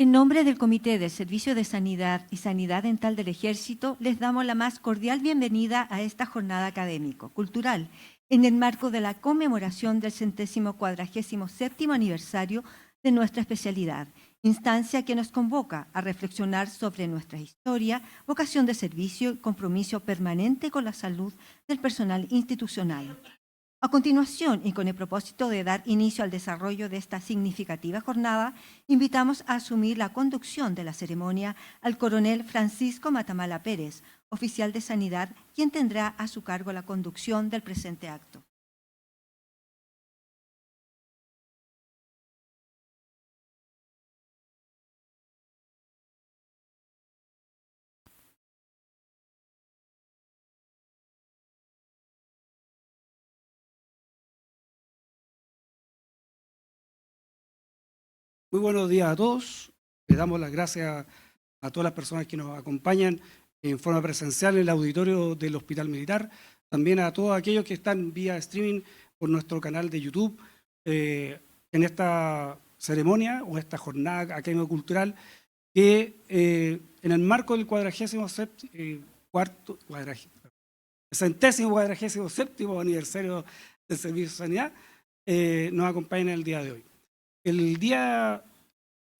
En nombre del Comité del Servicio de Sanidad y Sanidad Dental del Ejército, les damos la más cordial bienvenida a esta jornada académico-cultural en el marco de la conmemoración del 147º aniversario de nuestra especialidad, instancia que nos convoca a reflexionar sobre nuestra historia, vocación de servicio y compromiso permanente con la salud del personal institucional. A continuación, y con el propósito de dar inicio al desarrollo de esta significativa jornada, invitamos a asumir la conducción de la ceremonia al coronel Francisco Matamala Pérez, oficial de Sanidad, quien tendrá a su cargo la conducción del presente acto. Muy buenos días a todos. Le damos las gracias a todas las personas que nos acompañan en forma presencial en el auditorio del Hospital Militar, también a todos aquellos que están vía streaming por nuestro canal de YouTube en esta ceremonia o esta jornada académico-cultural que en el marco del 147º aniversario del Servicio de Sanidad nos acompaña el día de hoy.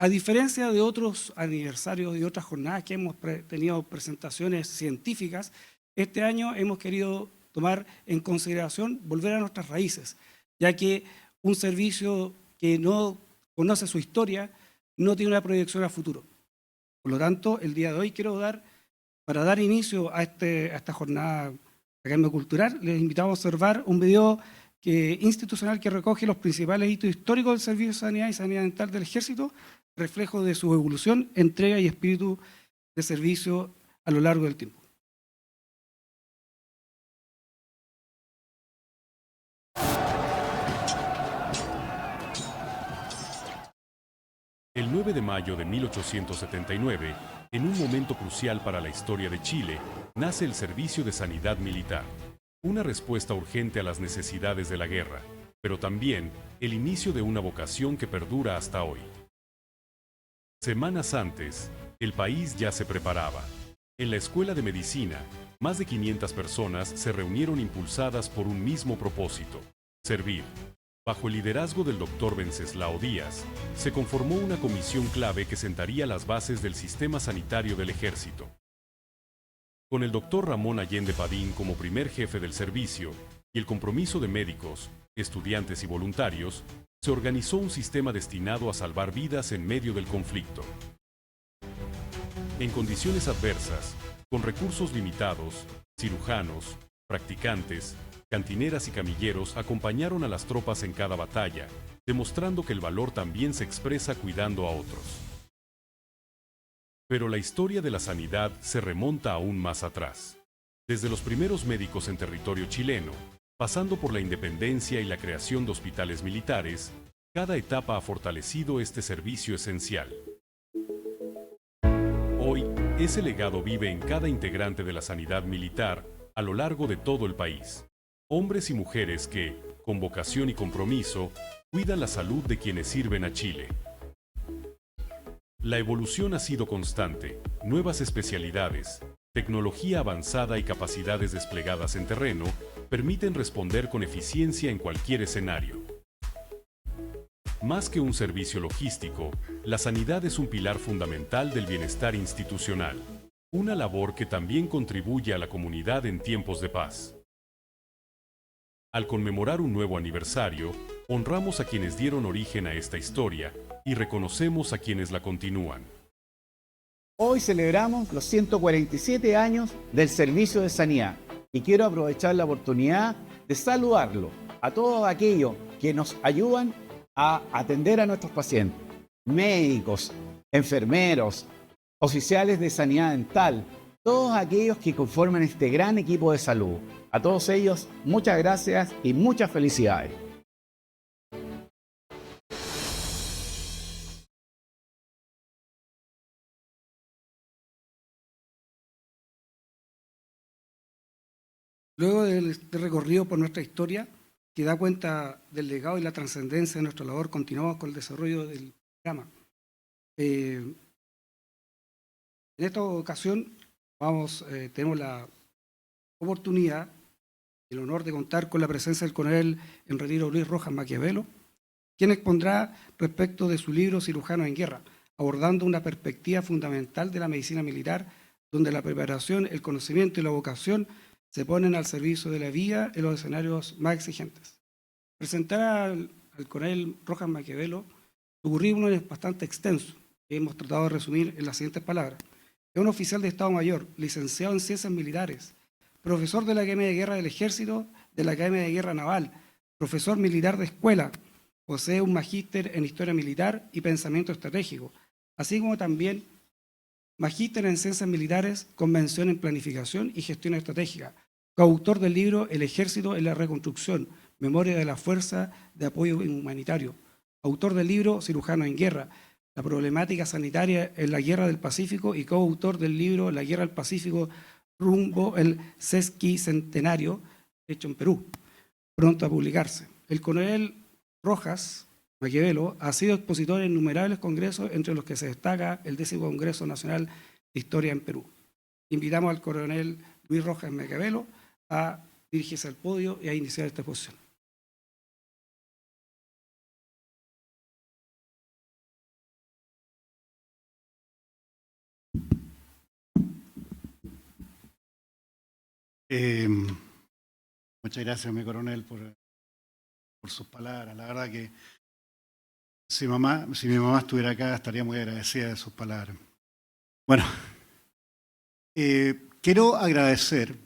A diferencia de otros aniversarios y otras jornadas que hemos tenido presentaciones científicas, este año hemos querido tomar en consideración volver a nuestras raíces, ya que un servicio que no conoce su historia no tiene una proyección a futuro. Por lo tanto, el día de hoy para dar inicio a esta jornada académico-cultural, les invitamos a observar un video institucional que recoge los principales hitos históricos del Servicio de Sanidad y Sanidad Dental del Ejército, reflejo de su evolución, entrega y espíritu de servicio a lo largo del tiempo. El 9 de mayo de 1879, en un momento crucial para la historia de Chile, nace el Servicio de Sanidad Militar, una respuesta urgente a las necesidades de la guerra, pero también el inicio de una vocación que perdura hasta hoy. Semanas antes, el país ya se preparaba. En la Escuela de Medicina, más de 500 personas se reunieron impulsadas por un mismo propósito: servir. Bajo el liderazgo del Dr. Wenceslao Díaz, se conformó una comisión clave que sentaría las bases del sistema sanitario del Ejército. Con el Dr. Ramón Allende Padín como primer jefe del servicio y el compromiso de médicos, estudiantes y voluntarios, se organizó un sistema destinado a salvar vidas en medio del conflicto. En condiciones adversas, con recursos limitados, cirujanos, practicantes, cantineras y camilleros acompañaron a las tropas en cada batalla, demostrando que el valor también se expresa cuidando a otros. Pero la historia de la sanidad se remonta aún más atrás. Desde los primeros médicos en territorio chileno, pasando por la independencia y la creación de hospitales militares, cada etapa ha fortalecido este servicio esencial. Hoy, ese legado vive en cada integrante de la sanidad militar a lo largo de todo el país. Hombres y mujeres que, con vocación y compromiso, cuidan la salud de quienes sirven a Chile. La evolución ha sido constante, nuevas especialidades, tecnología avanzada y capacidades desplegadas en terreno permiten responder con eficiencia en cualquier escenario. Más que un servicio logístico, la sanidad es un pilar fundamental del bienestar institucional, una labor que también contribuye a la comunidad en tiempos de paz. Al conmemorar un nuevo aniversario, honramos a quienes dieron origen a esta historia y reconocemos a quienes la continúan. Hoy celebramos los 147 años del Servicio de Sanidad y quiero aprovechar la oportunidad de saludarlo a todos aquellos que nos ayudan a atender a nuestros pacientes, médicos, enfermeros, oficiales de sanidad dental, todos aquellos que conforman este gran equipo de salud. A todos ellos, muchas gracias y muchas felicidades. Luego de este recorrido por nuestra historia, que da cuenta del legado y la trascendencia de nuestra labor, continuamos con el desarrollo del programa. En esta ocasión tenemos la oportunidad y el honor de contar con la presencia del coronel en retiro Luis Rojas Maquiavelo, quien expondrá respecto de su libro Cirujanos en Guerra, abordando una perspectiva fundamental de la medicina militar, donde la preparación, el conocimiento y la vocación se ponen al servicio de la vida en los escenarios más exigentes. Presentar al coronel Rojas Maquiavelo, su currículum es bastante extenso, que hemos tratado de resumir en las siguientes palabras. Es un oficial de Estado Mayor, licenciado en Ciencias Militares, profesor de la Academia de Guerra del Ejército, de la Academia de Guerra Naval, profesor militar de escuela, posee un magíster en Historia Militar y Pensamiento Estratégico, así como también magíster en Ciencias Militares, Convención en Planificación y Gestión Estratégica, coautor del libro El Ejército en la Reconstrucción, Memoria de la Fuerza de Apoyo Humanitario, autor del libro Cirujanos en Guerra, la problemática sanitaria en la Guerra del Pacífico y coautor del libro La Guerra del Pacífico rumbo el sesquicentenario, hecho en Perú, pronto a publicarse. El coronel Rojas Maquiavelo ha sido expositor en innumerables congresos, entre los que se destaca el 10º Congreso Nacional de Historia en Perú. Invitamos al coronel Luis Rojas Maquiavelo a dirigirse al podio y a iniciar esta exposición. Muchas gracias, mi coronel, por sus palabras. La verdad que si mi mamá estuviera acá, estaría muy agradecida de sus palabras. Bueno, quiero agradecer,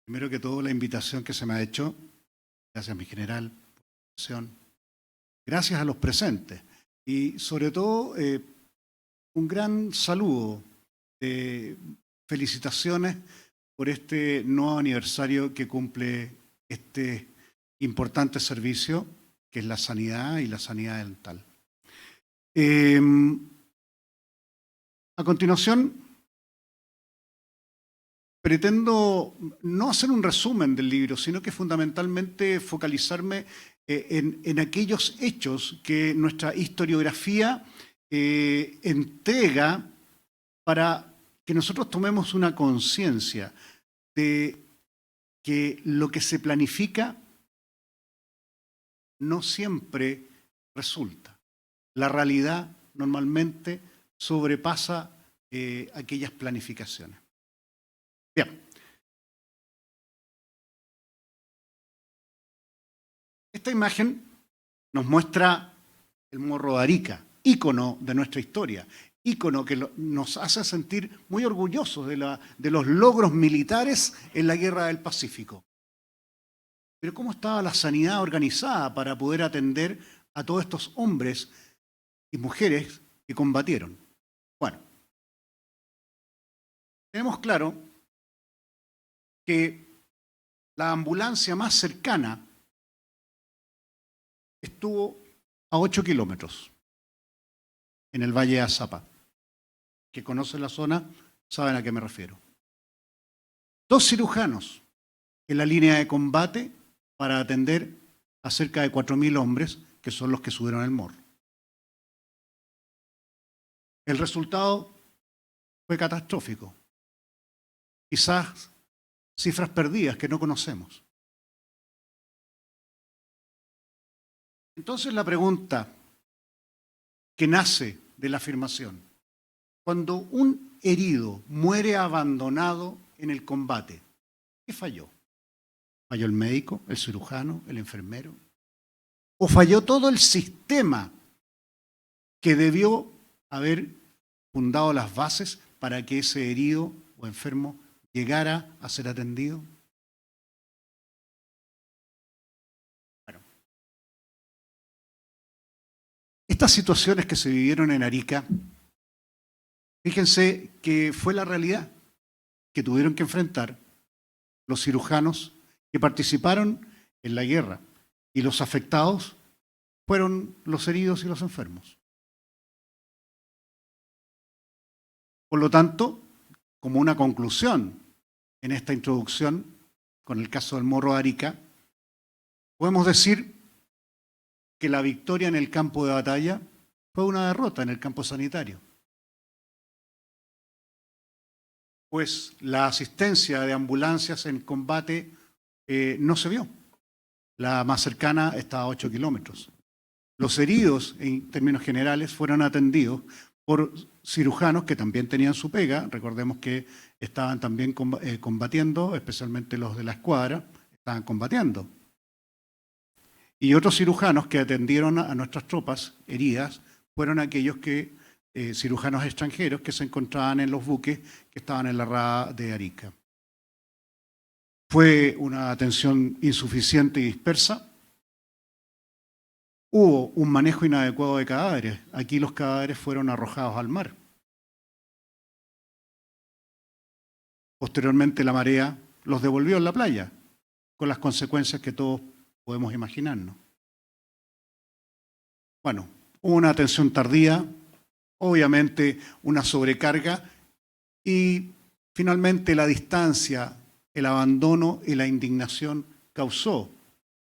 primero que todo, la invitación que se me ha hecho. Gracias, mi general, por la invitación. Gracias a los presentes. Y sobre todo, un gran saludo de felicitaciones por este nuevo aniversario que cumple este importante servicio, que es la sanidad y la sanidad dental. A continuación, pretendo no hacer un resumen del libro, sino que fundamentalmente focalizarme en aquellos hechos que nuestra historiografía entrega para que nosotros tomemos una conciencia de que lo que se planifica no siempre resulta. La realidad normalmente sobrepasa aquellas planificaciones. Bien. Esta imagen nos muestra el Morro de Arica, ícono de nuestra historia, ícono que nos hace sentir muy orgullosos de los logros militares en la Guerra del Pacífico. Pero ¿cómo estaba la sanidad organizada para poder atender a todos estos hombres y mujeres que combatieron? Bueno, tenemos claro que la ambulancia más cercana estuvo a 8 kilómetros en el Valle de Azapa. Que conocen la zona saben a qué me refiero. 2 cirujanos en la línea de combate para atender a cerca de 4.000 hombres, que son los que subieron el morro. El resultado fue catastrófico. Quizás cifras perdidas que no conocemos. Entonces la pregunta que nace de la afirmación: cuando un herido muere abandonado en el combate, ¿qué falló? ¿Falló el médico, el cirujano, el enfermero? ¿O falló todo el sistema que debió haber fundado las bases para que ese herido o enfermo llegara a ser atendido? Bueno, estas situaciones que se vivieron en Arica, fíjense que fue la realidad que tuvieron que enfrentar los cirujanos que participaron en la guerra, y los afectados fueron los heridos y los enfermos. Por lo tanto, como una conclusión en esta introducción, con el caso del Morro de Arica, podemos decir que la victoria en el campo de batalla fue una derrota en el campo sanitario. Pues la asistencia de ambulancias en combate no se vio. La más cercana está a 8 kilómetros. Los heridos, en términos generales, fueron atendidos por cirujanos que también tenían su pega. Recordemos que estaban también combatiendo, especialmente los de la escuadra, estaban combatiendo. Y otros cirujanos que atendieron a nuestras tropas heridas fueron aquellos cirujanos extranjeros que se encontraban en los buques que estaban en la rada de Arica. Fue una atención insuficiente y dispersa. Hubo un manejo inadecuado de cadáveres. Aquí los cadáveres fueron arrojados al mar. Posteriormente la marea los devolvió en la playa, con las consecuencias que todos podemos imaginarnos. Bueno, hubo una atención tardía, obviamente una sobrecarga y finalmente la distancia, el abandono y la indignación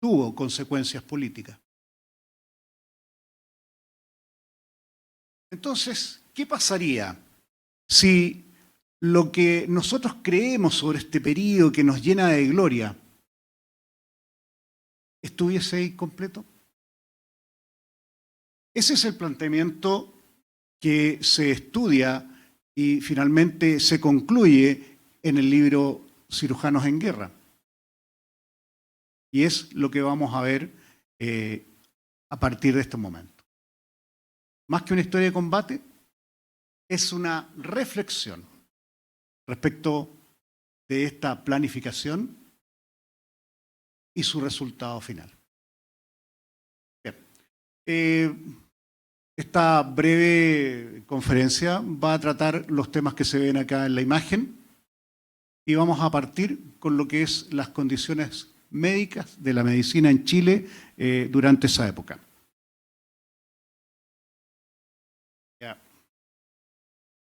tuvo consecuencias políticas. Entonces, ¿qué pasaría si lo que nosotros creemos sobre este periodo que nos llena de gloria estuviese incompleto? Ese es el planteamiento que se estudia y finalmente se concluye en el libro Cirujanos en Guerra. Y es lo que vamos a ver a partir de este momento. Más que una historia de combate, es una reflexión respecto de esta planificación y su resultado final. Bien. Esta breve conferencia va a tratar los temas que se ven acá en la imagen y vamos a partir con lo que es las condiciones médicas de la medicina en Chile durante esa época. Ya.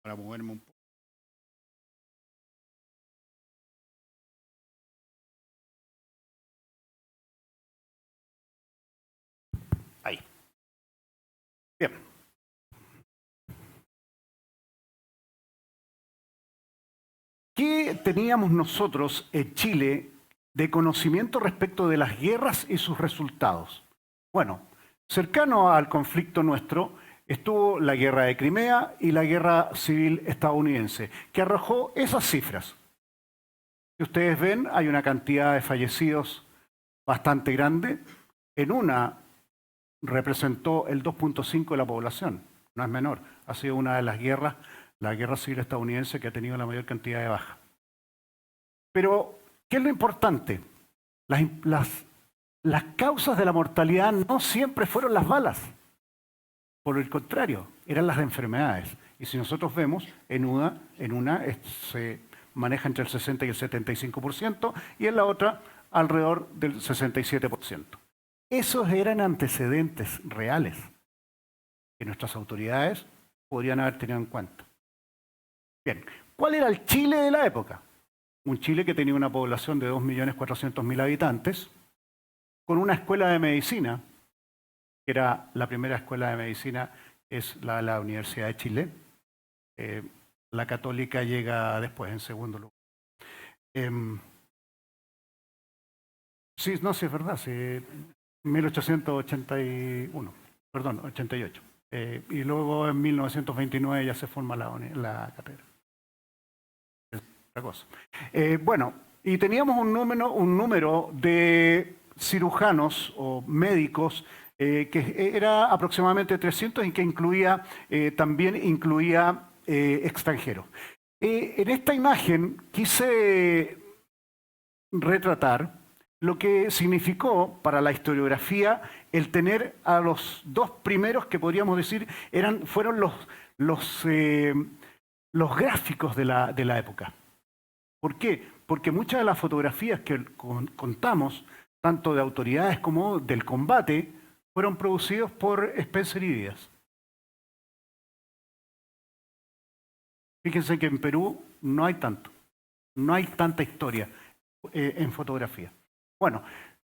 Para moverme un poco. Ahí. Bien. ¿Qué teníamos nosotros en Chile de conocimiento respecto de las guerras y sus resultados? Bueno, cercano al conflicto nuestro estuvo la guerra de Crimea y la guerra civil estadounidense, que arrojó esas cifras. Si ustedes ven, hay una cantidad de fallecidos bastante grande. En una representó el 2.5 de la población, no es menor. Ha sido una de las guerras, la guerra civil estadounidense, que ha tenido la mayor cantidad de bajas. Pero, ¿qué es lo importante? Las causas de la mortalidad no siempre fueron las balas. Por el contrario, eran las enfermedades. Y si nosotros vemos, en una se maneja entre el 60 y el 75%, y en la otra alrededor del 67%. Esos eran antecedentes reales que nuestras autoridades podrían haber tenido en cuenta. Bien, ¿cuál era el Chile de la época? Un Chile que tenía una población de 2.400.000 habitantes, con una escuela de medicina, que era la primera escuela de medicina, es la Universidad de Chile. La católica llega después, en segundo lugar. Sí, no, sí, es verdad, sí, 1881, perdón, 88. Y luego en 1929 ya se forma la cátedra. Es otra cosa. Bueno, y teníamos un número de cirujanos o médicos que era aproximadamente 300 y que también incluía extranjeros. En esta imagen quise retratar lo que significó para la historiografía el tener a los dos primeros que podríamos decir fueron los gráficos de la época. ¿Por qué? Porque muchas de las fotografías que contamos, tanto de autoridades como del combate, fueron producidos por Spencer y Díaz. Fíjense que en Perú no hay tanta historia en fotografía. Bueno,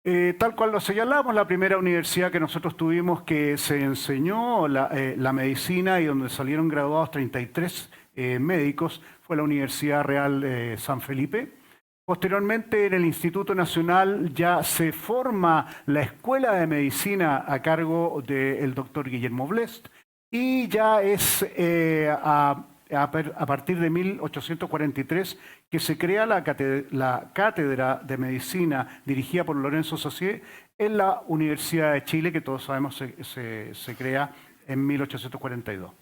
Tal cual lo señalamos, la primera universidad que nosotros tuvimos que se enseñó la medicina y donde salieron graduados 33 médicos fue la Universidad Real San Felipe. Posteriormente, en el Instituto Nacional ya se forma la Escuela de Medicina a cargo del doctor Guillermo Blest y ya es a partir de 1843 que se crea la Cátedra de Medicina dirigida por Lorenzo Saussure en la Universidad de Chile, que todos sabemos se crea en 1842.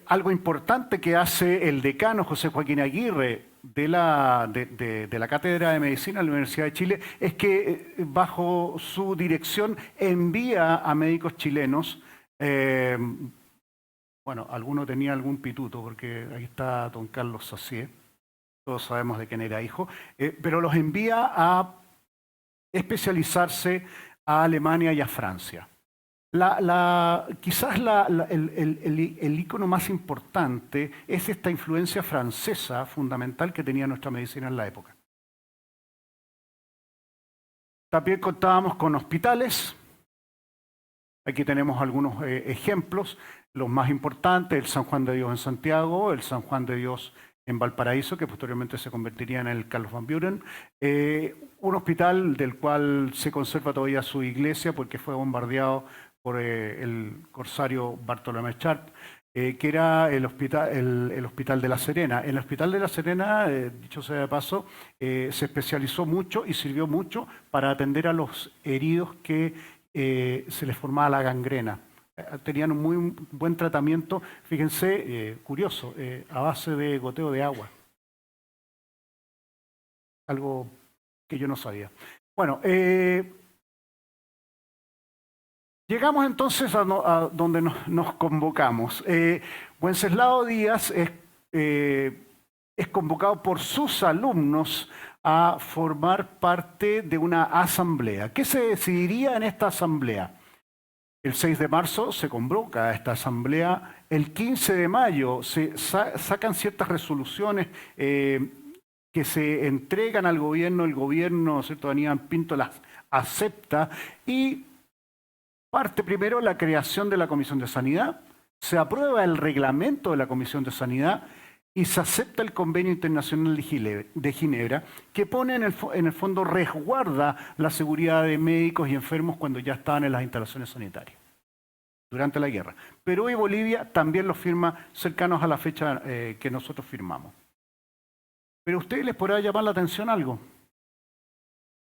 Algo importante que hace el decano José Joaquín Aguirre de la Cátedra de Medicina de la Universidad de Chile es que bajo su dirección envía a médicos chilenos, bueno, alguno tenía algún pituto, porque ahí está don Carlos Saussure, todos sabemos de quién era hijo, pero los envía a especializarse a Alemania y a Francia. Quizás el ícono más importante es esta influencia francesa fundamental que tenía nuestra medicina en la época. También contábamos con hospitales. Aquí tenemos algunos ejemplos. Los más importantes, el San Juan de Dios en Santiago, el San Juan de Dios en Valparaíso, que posteriormente se convertiría en el Carlos Van Buren. Un hospital del cual se conserva todavía su iglesia porque fue bombardeado por el corsario Bartolomé Charp, que era el Hospital de La Serena. En el Hospital de La Serena, dicho sea de paso, se especializó mucho y sirvió mucho para atender a los heridos que se les formaba la gangrena. Tenían un muy buen tratamiento, fíjense, curioso, a base de goteo de agua. Algo que yo no sabía. Bueno, llegamos entonces a donde nos convocamos. Wenceslao Díaz es convocado por sus alumnos a formar parte de una asamblea. ¿Qué se decidiría en esta asamblea? El 6 de marzo se convoca a esta asamblea. El 15 de mayo se sacan ciertas resoluciones que se entregan al gobierno. El gobierno, ¿cierto?, Aníbal Pinto las acepta y parte primero la creación de la Comisión de Sanidad, se aprueba el reglamento de la Comisión de Sanidad y se acepta el Convenio Internacional de Ginebra, que pone en el fondo, resguarda la seguridad de médicos y enfermos cuando ya estaban en las instalaciones sanitarias durante la guerra. Perú y Bolivia también lo firma cercanos a la fecha que nosotros firmamos. Pero a ustedes les podrá llamar la atención algo.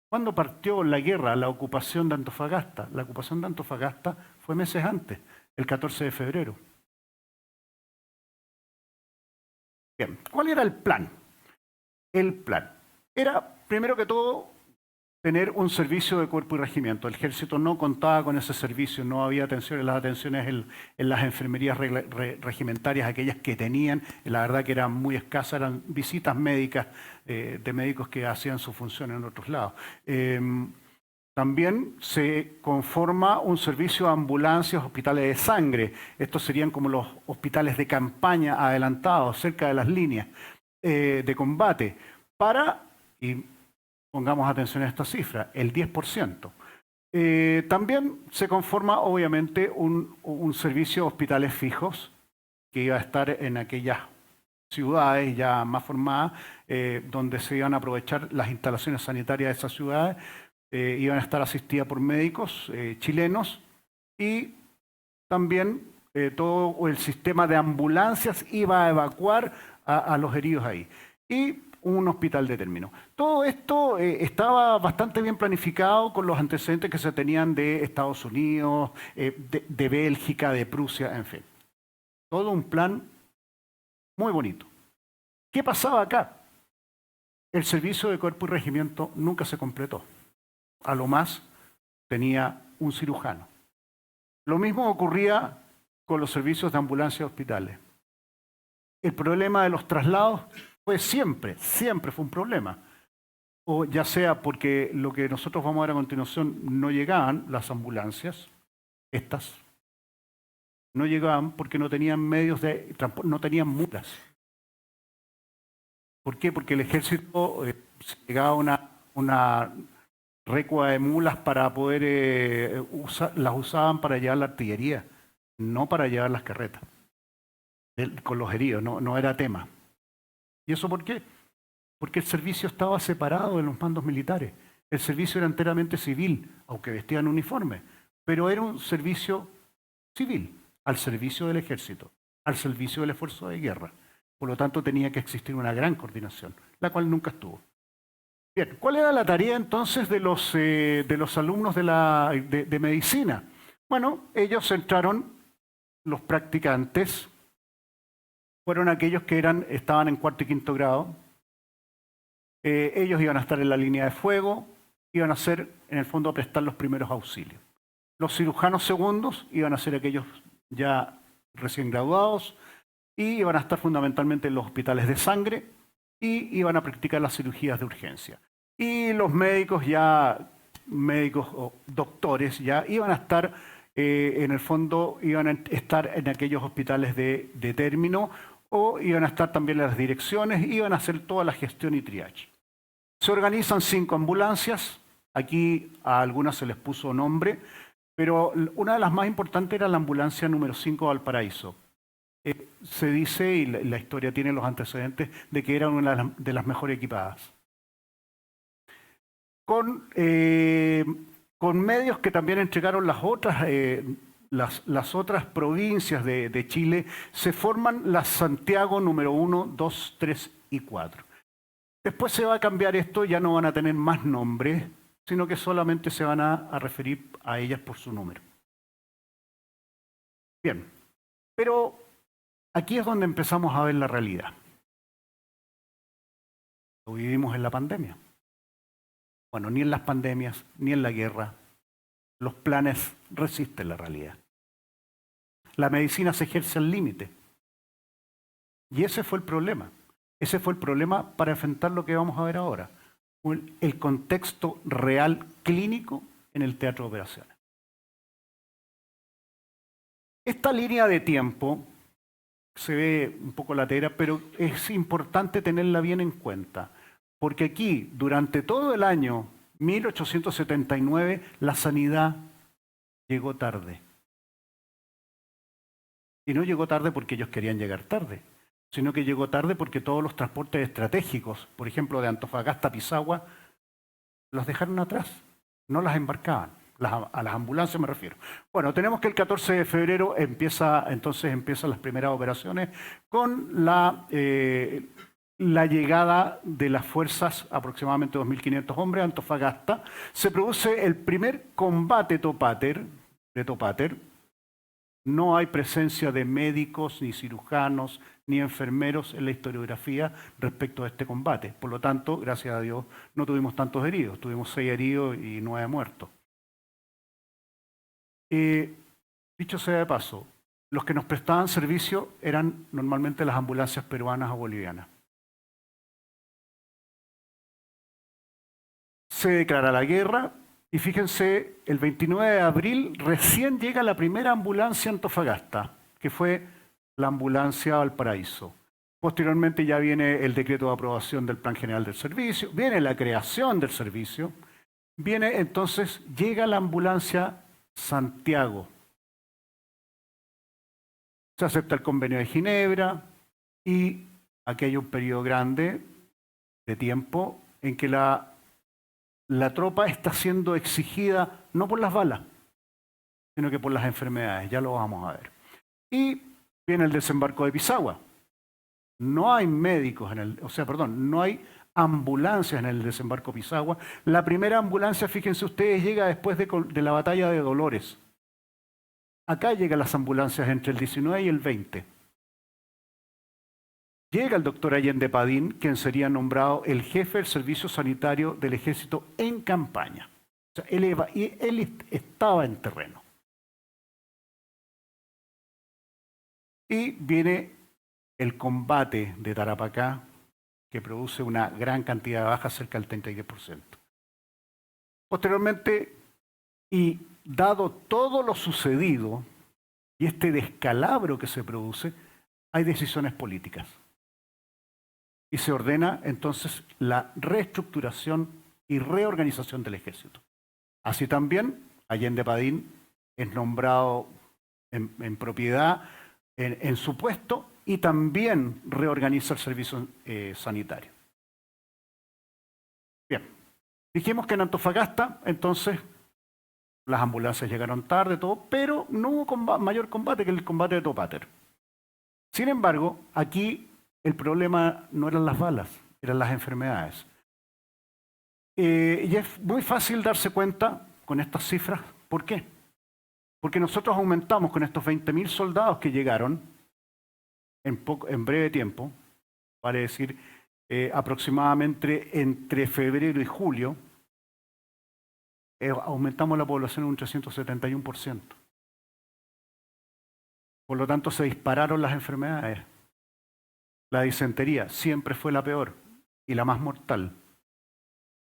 ¿Cuándo partió la guerra, la ocupación de Antofagasta? La ocupación de Antofagasta fue meses antes, el 14 de febrero. Bien, ¿cuál era el plan? El plan era, primero que todo, tener un servicio de cuerpo y regimiento. El ejército no contaba con ese servicio, no había atenciones, las atenciones en las enfermerías regimentarias, aquellas que tenían, la verdad que eran muy escasas, eran visitas médicas de médicos que hacían su función en otros lados. También se conforma un servicio de ambulancias, hospitales de sangre. Estos serían como los hospitales de campaña adelantados, cerca de las líneas de combate, y pongamos atención a esta cifra, el 10%. También se conforma, obviamente, un servicio de hospitales fijos que iba a estar en aquellas ciudades ya más formadas, donde se iban a aprovechar las instalaciones sanitarias de esas ciudades. Iban a estar asistidas por médicos chilenos y también todo el sistema de ambulancias iba a evacuar a los heridos ahí. Y un hospital de término. Todo esto estaba bastante bien planificado con los antecedentes que se tenían de Estados Unidos, de Bélgica, de Prusia, en fin. Todo un plan muy bonito. ¿Qué pasaba acá? El servicio de cuerpo y regimiento nunca se completó. A lo más tenía un cirujano. Lo mismo ocurría con los servicios de ambulancia y hospitales. El problema de los traslados fue siempre fue un problema. O ya sea porque lo que nosotros vamos a ver a continuación no llegaban las ambulancias, estas no llegaban porque no tenían medios de transporte, no tenían mulas. ¿Por qué? Porque el ejército llegaba una recua de mulas para poder las usaban para llevar la artillería, no para llevar las carretas con los heridos, no era tema. ¿Y eso por qué? Porque el servicio estaba separado de los mandos militares. El servicio era enteramente civil, aunque vestían uniforme, pero era un servicio civil, al servicio del ejército, al servicio del esfuerzo de guerra. Por lo tanto, tenía que existir una gran coordinación, la cual nunca estuvo. Bien, ¿cuál era la tarea entonces de los alumnos de medicina? Bueno, ellos entraron, los practicantes, fueron aquellos que estaban en cuarto y quinto grado. Ellos iban a estar en la línea de fuego, iban a ser, en el fondo, a prestar los primeros auxilios. Los cirujanos segundos iban a ser aquellos ya recién graduados y iban a estar fundamentalmente en los hospitales de sangre y iban a practicar las cirugías de urgencia. Y los médicos o doctores ya iban a estar, en el fondo, iban a estar en aquellos hospitales de término o iban a estar también en las direcciones, iban a hacer toda la gestión y triage. Se organizan 5 ambulancias, aquí a algunas se les puso nombre, pero una de las más importantes era la ambulancia número 5 de Valparaíso. Se dice, y la historia tiene los antecedentes, de que era una de las mejores equipadas. Con medios que también entregaron las otras provincias de Chile, se forman las Santiago número 1, 2, 3 y 4. Después se va a cambiar esto, ya no van a tener más nombres, sino que solamente se van a referir a ellas por su número. Bien, pero aquí es donde empezamos a ver la realidad. Lo vivimos en la pandemia. Bueno, ni en las pandemias, ni en la guerra, los planes resisten la realidad. La medicina se ejerce al límite. Y ese fue el problema. Ese fue el problema para enfrentar lo que vamos a ver ahora. El contexto real clínico en el teatro de operaciones. Esta línea de tiempo se ve un poco latera, pero es importante tenerla bien en cuenta. Porque aquí, durante todo el año 1879, la sanidad llegó tarde. Y no llegó tarde porque ellos querían llegar tarde, sino que llegó tarde porque todos los transportes estratégicos, por ejemplo, de Antofagasta a Pisagua, los dejaron atrás, no las embarcaban. A las ambulancias me refiero. Bueno, tenemos que el 14 de febrero empiezan las primeras operaciones con la llegada de las fuerzas, aproximadamente 2.500 hombres, a Antofagasta. Se produce el primer combate de Topater. No hay presencia de médicos, ni cirujanos, ni enfermeros en la historiografía respecto a este combate. Por lo tanto, gracias a Dios, no tuvimos tantos heridos. Tuvimos 6 heridos y 9 muertos. Dicho sea de paso, los que nos prestaban servicio eran normalmente las ambulancias peruanas o bolivianas. Se declara la guerra y fíjense, el 29 de abril recién llega la primera ambulancia a Antofagasta, que fue la ambulancia Valparaíso. Posteriormente ya viene el decreto de aprobación del Plan General del Servicio, viene la creación del servicio, llega la ambulancia Santiago. Se acepta el convenio de Ginebra y aquí hay un periodo grande de tiempo en que la tropa está siendo exigida no por las balas, sino que por las enfermedades, ya lo vamos a ver. Y viene el desembarco de Pisagua. No hay médicos no hay ambulancias en el desembarco Pisagua. La primera ambulancia, fíjense ustedes, llega después de la batalla de Dolores. Acá llegan las ambulancias entre el 19 y el 20. Llega el doctor Allende Padín, quien sería nombrado el jefe del servicio sanitario del ejército en campaña. O sea, él estaba en terreno. Y viene el combate de Tarapacá, que produce una gran cantidad de bajas, cerca del 33%. Posteriormente, y dado todo lo sucedido y este descalabro que se produce, hay decisiones políticas. y se ordena entonces la reestructuración y reorganización del ejército. Así también, Allende Padín es nombrado en propiedad en su puesto y también reorganiza el servicio sanitario. Bien, dijimos que en Antofagasta, entonces, las ambulancias llegaron tarde, todo, pero no hubo mayor combate que el combate de Topáter. Sin embargo, aquí el problema no eran las balas, eran las enfermedades. Y es muy fácil darse cuenta con estas cifras. ¿Por qué? Porque nosotros aumentamos con estos 20.000 soldados que llegaron en breve tiempo, vale decir, aproximadamente entre febrero y julio, aumentamos la población en un 371%. Por lo tanto, se dispararon las enfermedades. La disentería siempre fue la peor y la más mortal.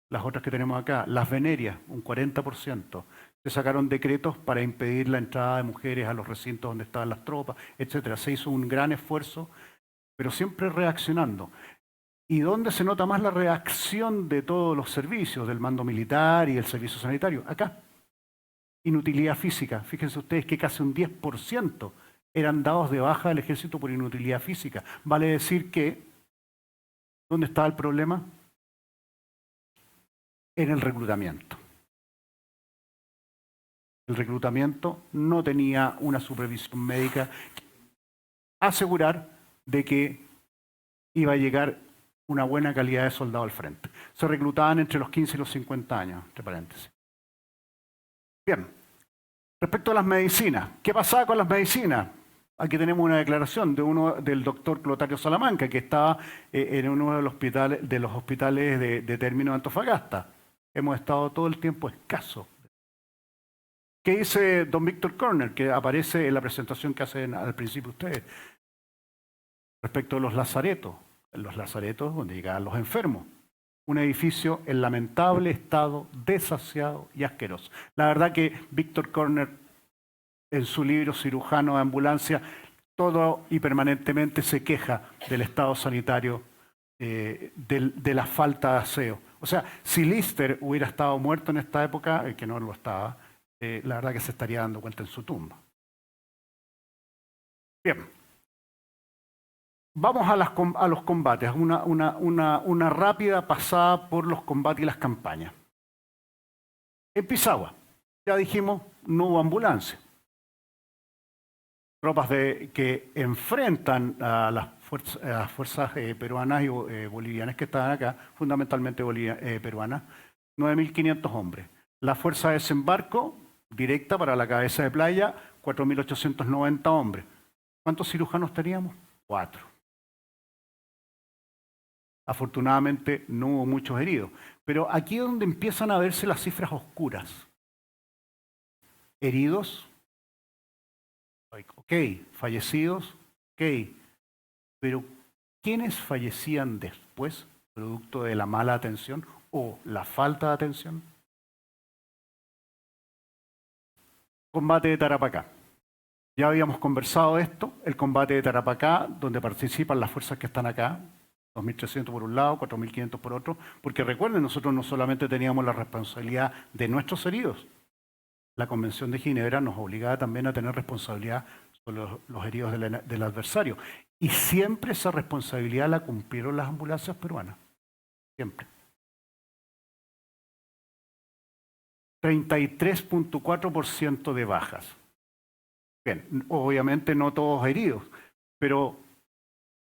Las otras que tenemos acá, las venerias, un 40%. Se sacaron decretos para impedir la entrada de mujeres a los recintos donde estaban las tropas, etc. Se hizo un gran esfuerzo, pero siempre reaccionando. ¿Y dónde se nota más la reacción de todos los servicios, del mando militar y del servicio sanitario? Acá. Inutilidad física. Fíjense ustedes que casi un 10% eran dados de baja del ejército por inutilidad física. Vale decir que, ¿dónde estaba el problema? En el reclutamiento. El reclutamiento no tenía una supervisión médica que asegurar de que iba a llegar una buena calidad de soldado al frente. Se reclutaban entre los 15 y los 50 años, entre paréntesis. Bien, respecto a las medicinas, ¿qué pasaba con las medicinas? Aquí tenemos una declaración del doctor Clotario Salamanca, que estaba en uno de los hospitales de término de Antofagasta. Hemos estado todo el tiempo escasos. ¿Qué dice don Víctor Körner, que aparece en la presentación que hacen al principio ustedes? Respecto a los lazaretos donde llegaban los enfermos. Un edificio en lamentable estado, desasiado y asqueroso. La verdad que Víctor Körner, en su libro Cirujano de Ambulancia, todo y permanentemente se queja del estado sanitario, de la falta de aseo. O sea, si Lister hubiera estado muerto en esta época, que no lo estaba, la verdad que se estaría dando cuenta en su tumba. Bien. Vamos a los combates, una rápida pasada por los combates y las campañas. En Pisagua, ya dijimos, no hubo ambulancia. Tropas que enfrentan a las fuerzas peruanas y bolivianas que estaban acá, fundamentalmente peruanas, 9.500 hombres. La fuerza de desembarco directa para la cabeza de playa, 4.890 hombres. ¿Cuántos cirujanos teníamos? 4. Afortunadamente no hubo muchos heridos. Pero aquí es donde empiezan a verse las cifras oscuras. Heridos, ok. Fallecidos, ok. Pero ¿quiénes fallecían después, producto de la mala atención o la falta de atención? Combate de Tarapacá. Ya habíamos conversado esto, el combate de Tarapacá, donde participan las fuerzas que están acá, 2.300 por un lado, 4.500 por otro, porque recuerden, nosotros no solamente teníamos la responsabilidad de nuestros heridos, la Convención de Ginebra nos obligaba también a tener responsabilidad sobre los heridos del adversario. Y siempre esa responsabilidad la cumplieron las ambulancias peruanas. Siempre. 33.4% de bajas. Bien, obviamente no todos heridos, pero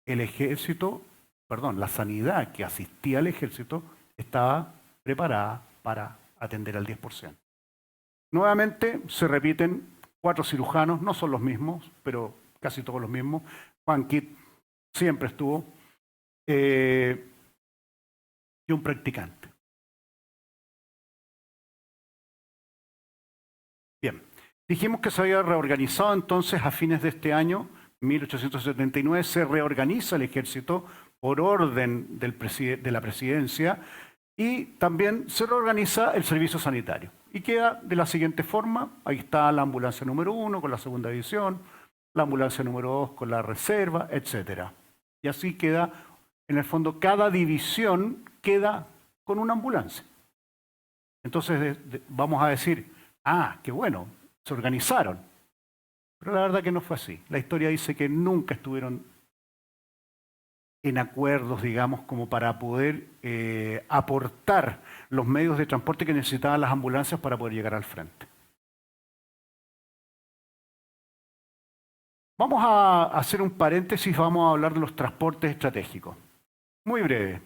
el ejército, la sanidad que asistía al ejército estaba preparada para atender al 10%. Nuevamente se repiten 4 cirujanos, no son los mismos, pero casi todos los mismos. Juan Kitt siempre estuvo, y un practicante. Bien, dijimos que se había reorganizado entonces a fines de este año, 1879, se reorganiza el ejército por orden de la presidencia y también se reorganiza el servicio sanitario. Y queda de la siguiente forma, ahí está la ambulancia número 1 con la segunda división, la ambulancia número 2 con la reserva, etc. Y así queda en el fondo cada división queda con una ambulancia. Entonces vamos a decir, ah, qué bueno, se organizaron. Pero la verdad que no fue así. La historia dice que nunca estuvieron en acuerdos, digamos, como para poder aportar los medios de transporte que necesitaban las ambulancias para poder llegar al frente. Vamos a hacer un paréntesis, vamos a hablar de los transportes estratégicos. Muy breve.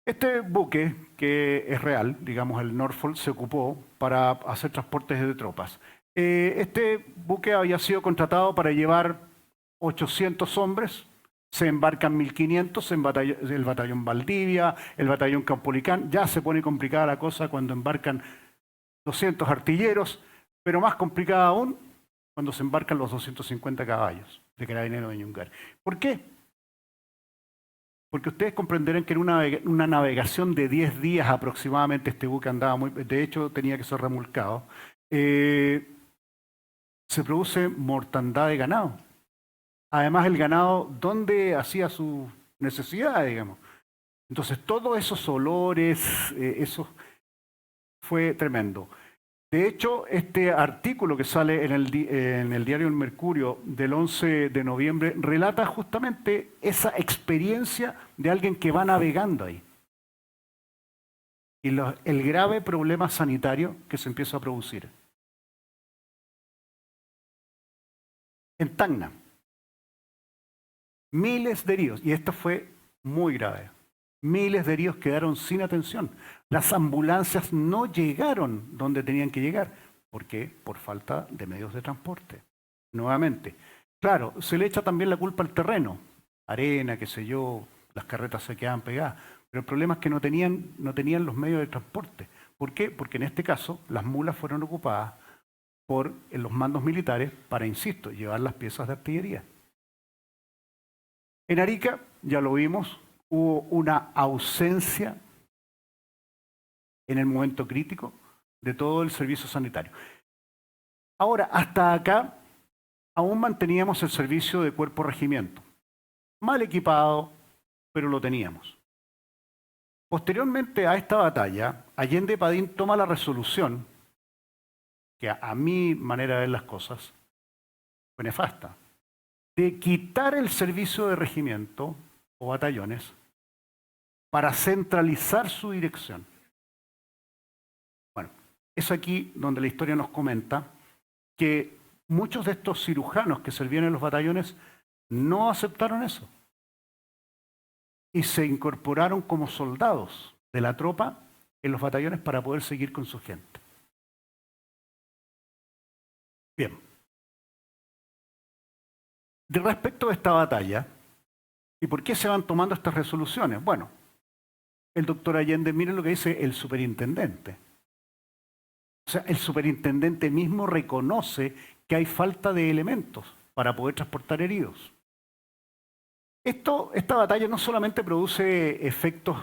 Este buque, que es real, digamos el Norfolk, se ocupó para hacer transportes de tropas. Este buque había sido contratado para llevar 800 hombres, se embarcan 1.500, el batallón Valdivia, el batallón Caupolicán. Ya se pone complicada la cosa cuando embarcan 200 artilleros, pero más complicada aún cuando se embarcan los 250 caballos de Carabineros de Ñungar. ¿Por qué? Porque ustedes comprenderán que en una navegación de 10 días aproximadamente, este buque andaba muy... De hecho, tenía que ser remolcado. Se produce mortandad de ganado. Además, el ganado, ¿dónde hacía sus necesidades, digamos? Entonces, todos esos olores, eso fue tremendo. De hecho, este artículo que sale en el diario El Mercurio del 11 de noviembre relata justamente esa experiencia de alguien que va navegando ahí. Y el grave problema sanitario que se empieza a producir. En Tacna, miles de heridos, y esto fue muy grave. Miles de heridos quedaron sin atención. Las ambulancias no llegaron donde tenían que llegar. ¿Por qué? Por falta de medios de transporte. Nuevamente. Claro, se le echa también la culpa al terreno. Arena, qué sé yo, las carretas se quedaban pegadas. Pero el problema es que no tenían los medios de transporte. ¿Por qué? Porque en este caso las mulas fueron ocupadas por los mandos militares para, insisto, llevar las piezas de artillería. En Arica, ya lo vimos, hubo una ausencia en el momento crítico de todo el servicio sanitario. Ahora, hasta acá, aún manteníamos el servicio de cuerpo regimiento. Mal equipado, pero lo teníamos. Posteriormente a esta batalla, Allende Padín toma la resolución, que a mi manera de ver las cosas, fue nefasta, de quitar el servicio de regimiento o batallones para centralizar su dirección. Bueno, es aquí donde la historia nos comenta que muchos de estos cirujanos que servían en los batallones no aceptaron eso y se incorporaron como soldados de la tropa en los batallones para poder seguir con su gente. Bien. De respecto a esta batalla, ¿y por qué se van tomando estas resoluciones? Bueno, el doctor Allende, miren lo que dice el superintendente. O sea, el superintendente mismo reconoce que hay falta de elementos para poder transportar heridos. Esta batalla no solamente produce efectos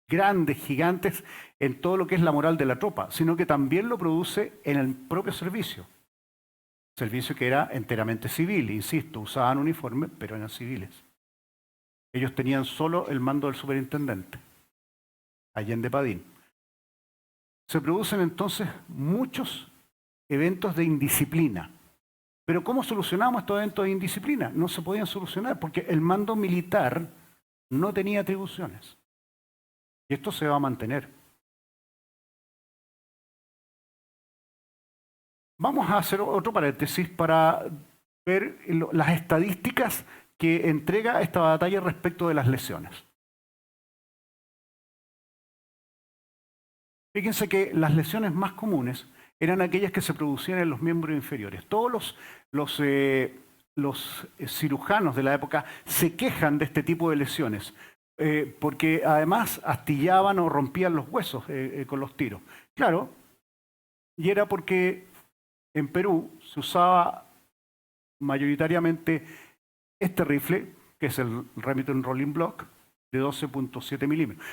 grandes, gigantes, en todo lo que es la moral de la tropa, sino que también lo produce en el propio servicio. Servicio que era enteramente civil, insisto, usaban uniforme, pero eran civiles. Ellos tenían solo el mando del superintendente, Allende Padín. Se producen entonces muchos eventos de indisciplina. Pero ¿cómo solucionamos estos eventos de indisciplina? No se podían solucionar porque el mando militar no tenía atribuciones. Y esto se va a mantener. Vamos a hacer otro paréntesis para ver las estadísticas que entrega esta batalla respecto de las lesiones. Fíjense que las lesiones más comunes eran aquellas que se producían en los miembros inferiores. Todos los cirujanos de la época se quejan de este tipo de lesiones, porque además astillaban o rompían los huesos con los tiros. Claro, y era porque en Perú se usaba mayoritariamente este rifle, que es el Remington Rolling Block, de 12.7 milímetros.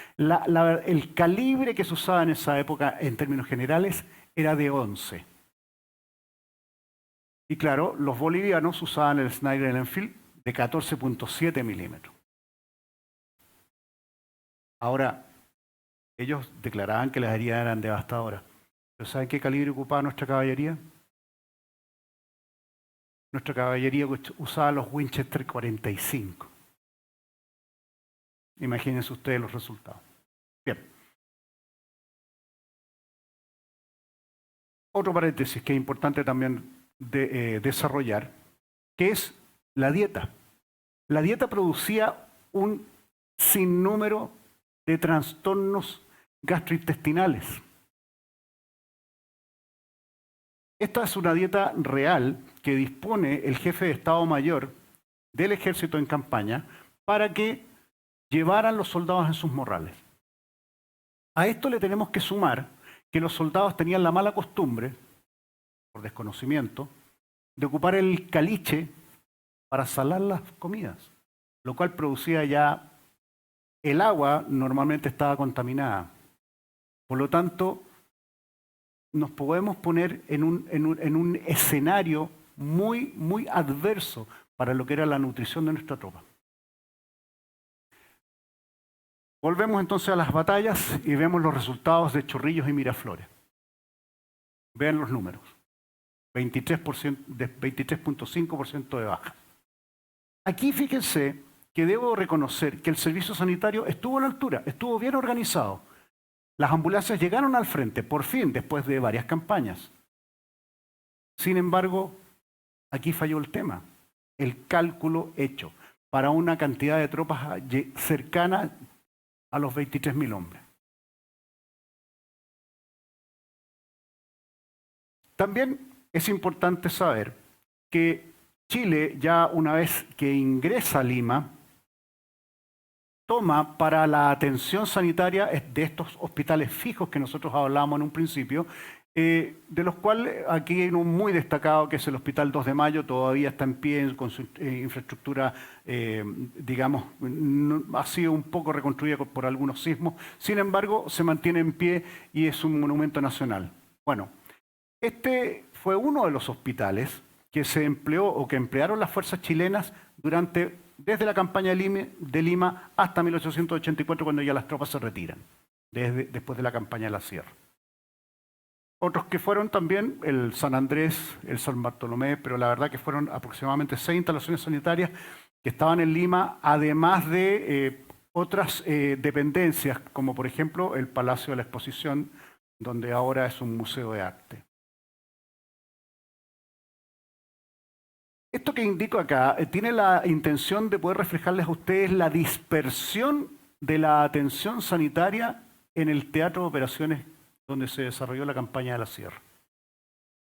El calibre que se usaba en esa época, en términos generales, era de 11. Y claro, los bolivianos usaban el Sniper Enfield de 14.7 milímetros. Ahora, ellos declaraban que las heridas eran devastadoras. ¿Pero saben qué calibre ocupaba nuestra caballería? Nuestra caballería usaba los Winchester 45. Imagínense ustedes los resultados. Bien. Otro paréntesis que es importante también desarrollar, que es la dieta. La dieta producía un sinnúmero de trastornos gastrointestinales. Esta es una dieta real que dispone el jefe de Estado Mayor del Ejército en campaña para que llevaran los soldados en sus morrales. A esto le tenemos que sumar que los soldados tenían la mala costumbre, por desconocimiento, de ocupar el caliche para salar las comidas, lo cual producía ya el agua normalmente estaba contaminada. Por lo tanto, nos podemos poner en un escenario muy adverso para lo que era la nutrición de nuestra tropa. Volvemos entonces a las batallas y vemos los resultados de Chorrillos y Miraflores. Vean los números. 23.5% de baja. Aquí fíjense que debo reconocer que el servicio sanitario estuvo a la altura, estuvo bien organizado. Las ambulancias llegaron al frente, por fin, después de varias campañas. Sin embargo, aquí falló el tema, el cálculo hecho para una cantidad de tropas cercana a los 23.000 hombres. También es importante saber que Chile, ya una vez que ingresa a Lima, toma para la atención sanitaria de estos hospitales fijos que nosotros hablábamos en un principio, de los cuales aquí hay uno muy destacado que es el Hospital 2 de Mayo, todavía está en pie con su infraestructura, digamos, ha sido un poco reconstruida por algunos sismos, sin embargo se mantiene en pie y es un monumento nacional. Bueno, este fue uno de los hospitales que se empleó o que emplearon las fuerzas chilenas desde la campaña de Lima hasta 1884, cuando ya las tropas se retiran, después de la campaña de la Sierra. Otros que fueron también el San Andrés, el San Bartolomé, pero la verdad que fueron aproximadamente 6 instalaciones sanitarias que estaban en Lima, además de otras dependencias, como por ejemplo el Palacio de la Exposición, donde ahora es un museo de arte. Esto que indico acá tiene la intención de poder reflejarles a ustedes la dispersión de la atención sanitaria en el teatro de operaciones donde se desarrolló la campaña de la Sierra.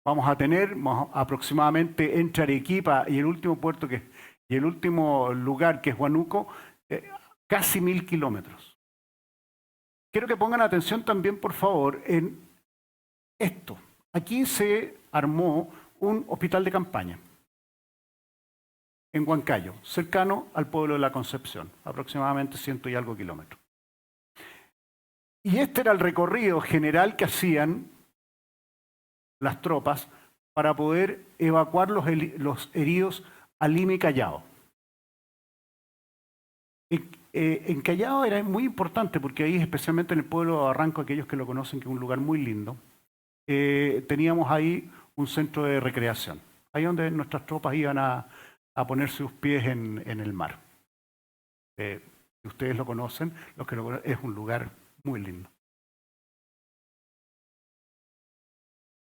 Vamos a tener aproximadamente entre Arequipa y el último puerto y el último lugar que es Huánuco, casi 1.000 kilómetros. Quiero que pongan atención también, por favor, en esto. Aquí se armó un hospital de campaña en Huancayo, cercano al pueblo de La Concepción, aproximadamente 100 y algo kilómetros. Y este era el recorrido general que hacían las tropas para poder evacuar los heridos a Lima y Callao. En Callao era muy importante porque ahí, especialmente en el pueblo de Barranco, aquellos que lo conocen, que es un lugar muy lindo, teníamos ahí un centro de recreación, ahí donde nuestras tropas iban a poner sus pies en el mar. Si ustedes lo conocen, es un lugar muy lindo.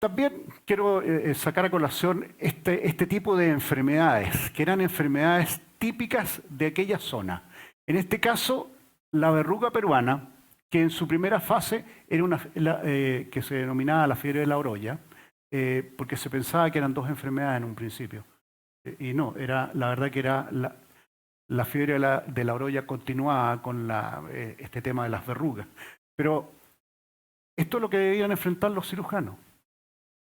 También quiero sacar a colación este tipo de enfermedades, que eran enfermedades típicas de aquella zona. En este caso, la verruga peruana, que en su primera fase era que se denominaba la fiebre de la orolla, porque se pensaba que eran dos enfermedades en un principio. Y no, la verdad que era la fiebre de la orolla continuada con este tema de las verrugas. Pero esto es lo que debían enfrentar los cirujanos.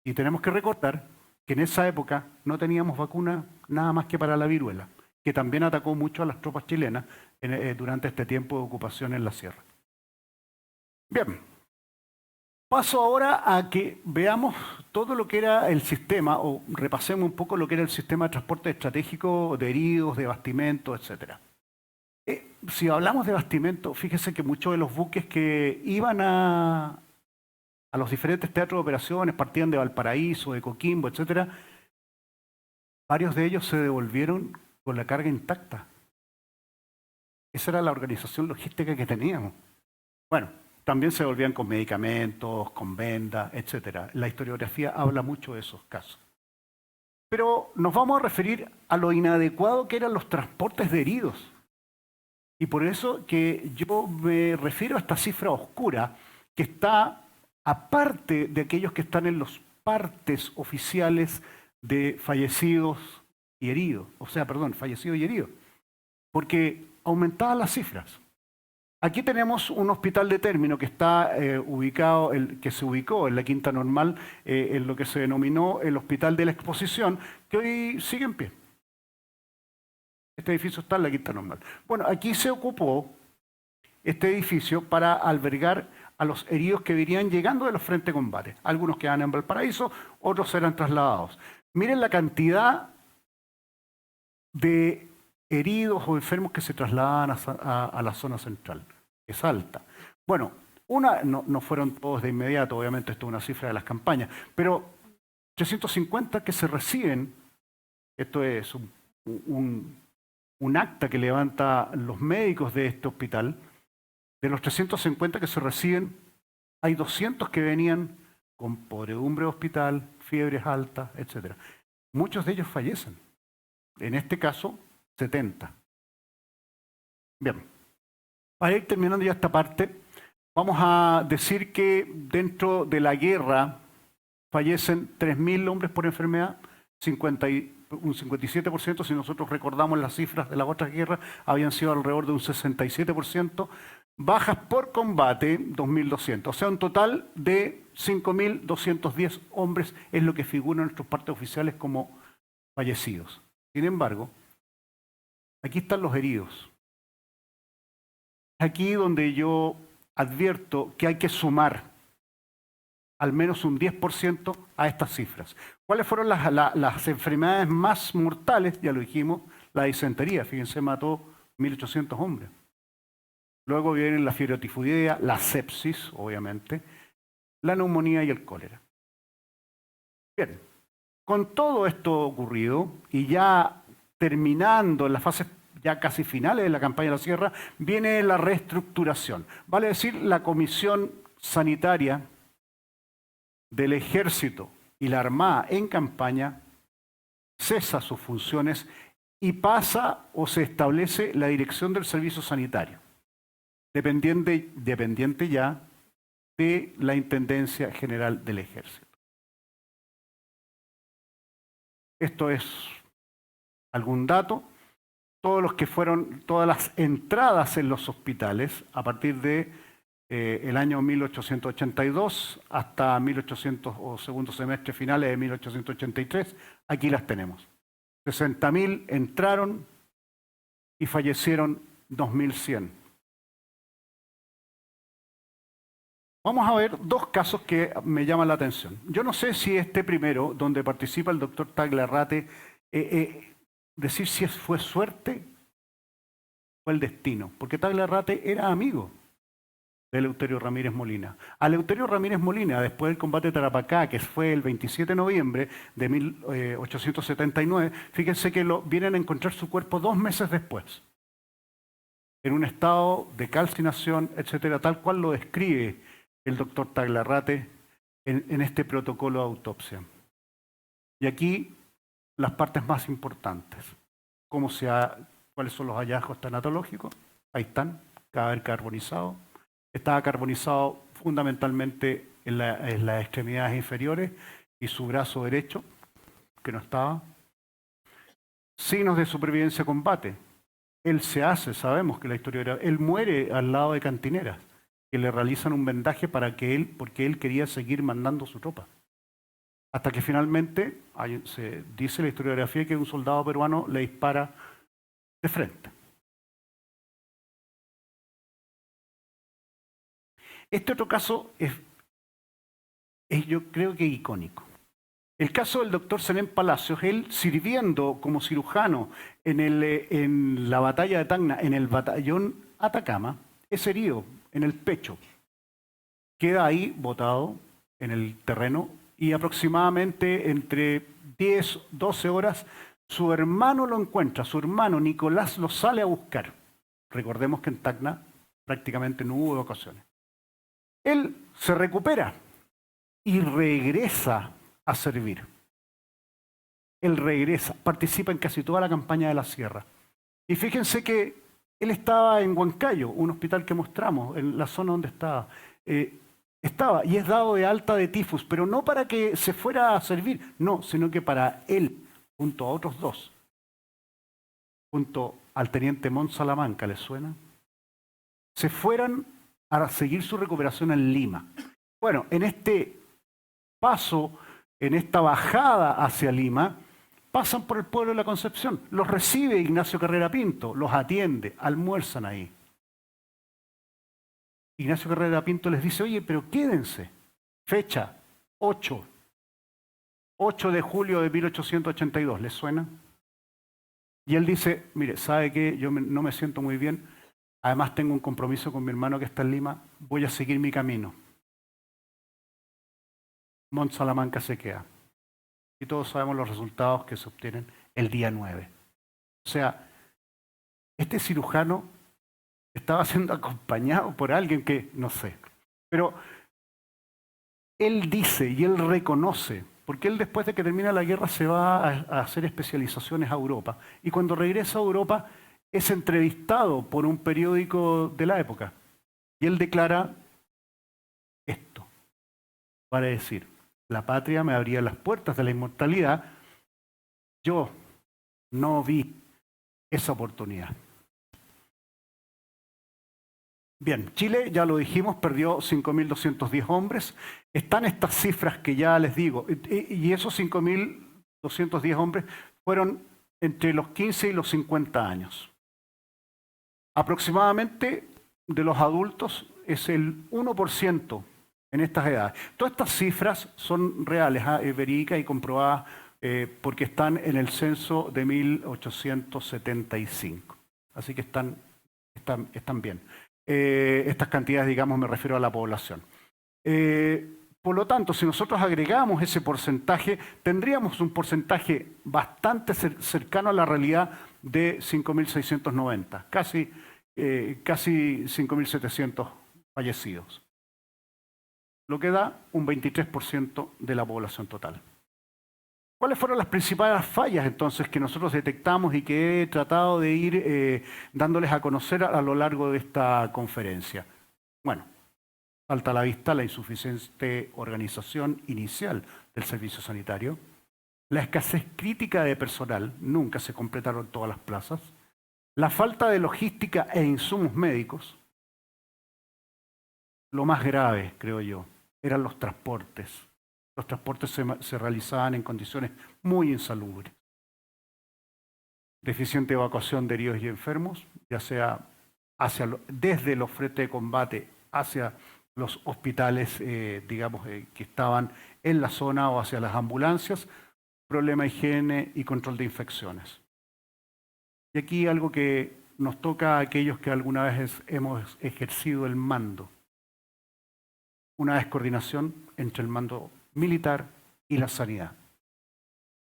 Y tenemos que recordar que en esa época no teníamos vacuna nada más que para la viruela, que también atacó mucho a las tropas chilenas durante este tiempo de ocupación en la sierra. Bien, paso ahora a que veamos todo lo que era el sistema, o repasemos un poco lo que era el sistema de transporte estratégico de heridos, de bastimento, etc. Si hablamos de bastimento, fíjese que muchos de los buques que iban a los diferentes teatros de operaciones, partían de Valparaíso, de Coquimbo, etc., varios de ellos se devolvieron con la carga intacta. Esa era la organización logística que teníamos. Bueno, también se volvían con medicamentos, con vendas, etc. La historiografía habla mucho de esos casos. Pero nos vamos a referir a lo inadecuado que eran los transportes de heridos. Y por eso que yo me refiero a esta cifra oscura que está aparte de aquellos que están en los partes oficiales de fallecidos y heridos. O sea, perdón, fallecidos y heridos. Porque aumentaban las cifras. Aquí tenemos un hospital de término que está que se ubicó en la Quinta Normal, en lo que se denominó el Hospital de la Exposición, que hoy sigue en pie. Este edificio está en la Quinta Normal. Bueno, aquí se ocupó este edificio para albergar a los heridos que venían llegando de los frentes de combate. Algunos quedaban en Valparaíso, otros eran trasladados. Miren la cantidad de heridos o enfermos que se trasladaban a la zona central. Es alta. Bueno, no fueron todos de inmediato, obviamente esto es una cifra de las campañas, pero 350 que se reciben, esto es un acta que levantan los médicos de este hospital, de los 350 que se reciben, hay 200 que venían con podredumbre de hospital, fiebres altas, etc. Muchos de ellos fallecen. En este caso, 70. Bien, para ir terminando ya esta parte, vamos a decir que dentro de la guerra fallecen 3.000 hombres por enfermedad, un 57%, si nosotros recordamos las cifras de las otras guerras, habían sido alrededor de un 67%, bajas por combate, 2.200, o sea, un total de 5.210 hombres es lo que figura en nuestros partes oficiales como fallecidos. Sin embargo, aquí están los heridos. Aquí donde yo advierto que hay que sumar al menos un 10% a estas cifras. ¿Cuáles fueron las enfermedades más mortales? Ya lo dijimos, la disentería, fíjense, mató 1.800 hombres. Luego vienen la fiebre tifoidea, la sepsis, obviamente, la neumonía y el cólera. Bien, con todo esto ocurrido y ya terminando en las fases ya casi finales de la campaña de la Sierra, viene la reestructuración. Vale decir, la Comisión Sanitaria del Ejército y la Armada en campaña cesa sus funciones y pasa o se establece la dirección del servicio sanitario, dependiente ya de la Intendencia General del Ejército. Esto es algún dato. Todas las entradas en los hospitales a partir de el año 1882 hasta 1800 o segundo semestre finales de 1883, aquí las tenemos. 60.000 entraron y fallecieron 2.100. Vamos a ver dos casos que me llaman la atención. Yo no sé si este primero, donde participa el doctor Tagle-Arrate, decir si fue suerte o el destino, porque Tagle-Arrate era amigo de Eleuterio Ramírez Molina. A Eleuterio Ramírez Molina, después del combate de Tarapacá, que fue el 27 de noviembre de 1879, fíjense que vienen a encontrar su cuerpo 2 meses después, en un estado de calcinación, etcétera, tal cual lo describe el doctor Tagle-Arrate en este protocolo de autopsia. Y aquí las partes más importantes. ¿Cuáles son los hallazgos tanatológicos? Ahí están, cadáver carbonizado. Estaba carbonizado fundamentalmente en las extremidades inferiores y su brazo derecho, que no estaba. Signos de supervivencia combate. Él sabemos que la historia, él muere al lado de cantineras, que le realizan un vendaje porque él quería seguir mandando su tropa. Hasta que finalmente, se dice la historiografía que un soldado peruano le dispara de frente. Este otro caso es yo creo que icónico. El caso del doctor Senén Palacios, él sirviendo como cirujano en la batalla de Tacna, en el batallón Atacama, es herido en el pecho. Queda ahí botado en el terreno y aproximadamente entre 10, 12 horas su hermano lo encuentra, su hermano Nicolás lo sale a buscar. Recordemos que en Tacna prácticamente no hubo evacuaciones. Él se recupera y regresa a servir. Él regresa, participa en casi toda la campaña de la Sierra. Y fíjense que él estaba en Huancayo, un hospital que mostramos, en la zona donde estaba. Estaba y es dado de alta de tifus, pero no para que se fuera a servir, no, sino que para él, junto a otros dos, junto al teniente Mont Salamanca, ¿les suena? Se fueran a seguir su recuperación en Lima. Bueno, en este paso, en esta bajada hacia Lima, pasan por el pueblo de la Concepción. Los recibe Ignacio Carrera Pinto, los atiende, almuerzan ahí. Ignacio Carrera Pinto les dice, oye, pero quédense. Fecha, 8 de julio de 1882, ¿les suena? Y él dice, mire, ¿sabe qué? Yo no me siento muy bien. Además tengo un compromiso con mi hermano que está en Lima. Voy a seguir mi camino. Mont Salamanca se queda. Y todos sabemos los resultados que se obtienen el día 9. O sea, este cirujano estaba siendo acompañado por alguien que, no sé. Pero él dice y él reconoce, porque él después de que termina la guerra se va a hacer especializaciones a Europa. Y cuando regresa a Europa es entrevistado por un periódico de la época. Y él declara esto, para decir, la patria me abría las puertas de la inmortalidad, yo no vi esa oportunidad. Bien, Chile, ya lo dijimos, perdió 5.210 hombres. Están estas cifras que ya les digo, y esos 5.210 hombres fueron entre los 15 y los 50 años. Aproximadamente de los adultos es el 1% en estas edades. Todas estas cifras son reales, verídicas y comprobadas porque están en el censo de 1875. Así que están bien. Estas cantidades, digamos, me refiero a la población. Por lo tanto, si nosotros agregamos ese porcentaje, tendríamos un porcentaje bastante cercano a la realidad de 5.690, casi 5.700 fallecidos, lo que da un 23% de la población total. ¿Cuáles fueron las principales fallas entonces que nosotros detectamos y que he tratado de ir dándoles a conocer a lo largo de esta conferencia? Bueno, salta a la vista la insuficiente organización inicial del servicio sanitario, la escasez crítica de personal, nunca se completaron todas las plazas, la falta de logística e insumos médicos. Lo más grave, creo yo, eran los transportes. Los transportes se realizaban en condiciones muy insalubres. Deficiente evacuación de heridos y enfermos, ya sea desde los frentes de combate hacia los hospitales, que estaban en la zona o hacia las ambulancias, problema de higiene y control de infecciones. Y aquí algo que nos toca a aquellos que alguna vez hemos ejercido el mando. Una descoordinación entre el mando militar y la sanidad.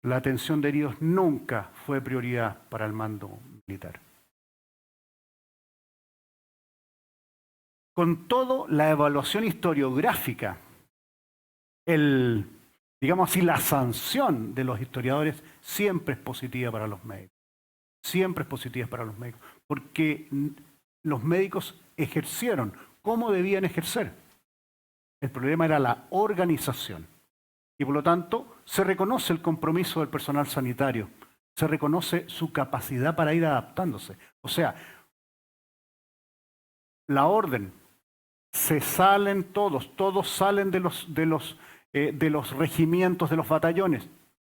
La atención de heridos nunca fue prioridad para el mando militar. Con todo, la evaluación historiográfica, digamos así, la sanción de los historiadores siempre es positiva para los médicos. Siempre es positiva para los médicos, porque los médicos ejercieron cómo debían ejercer. El problema era la organización. Y por lo tanto, se reconoce el compromiso del personal sanitario, se reconoce su capacidad para ir adaptándose. O sea, la orden, se salen todos salen de los regimientos, de los batallones.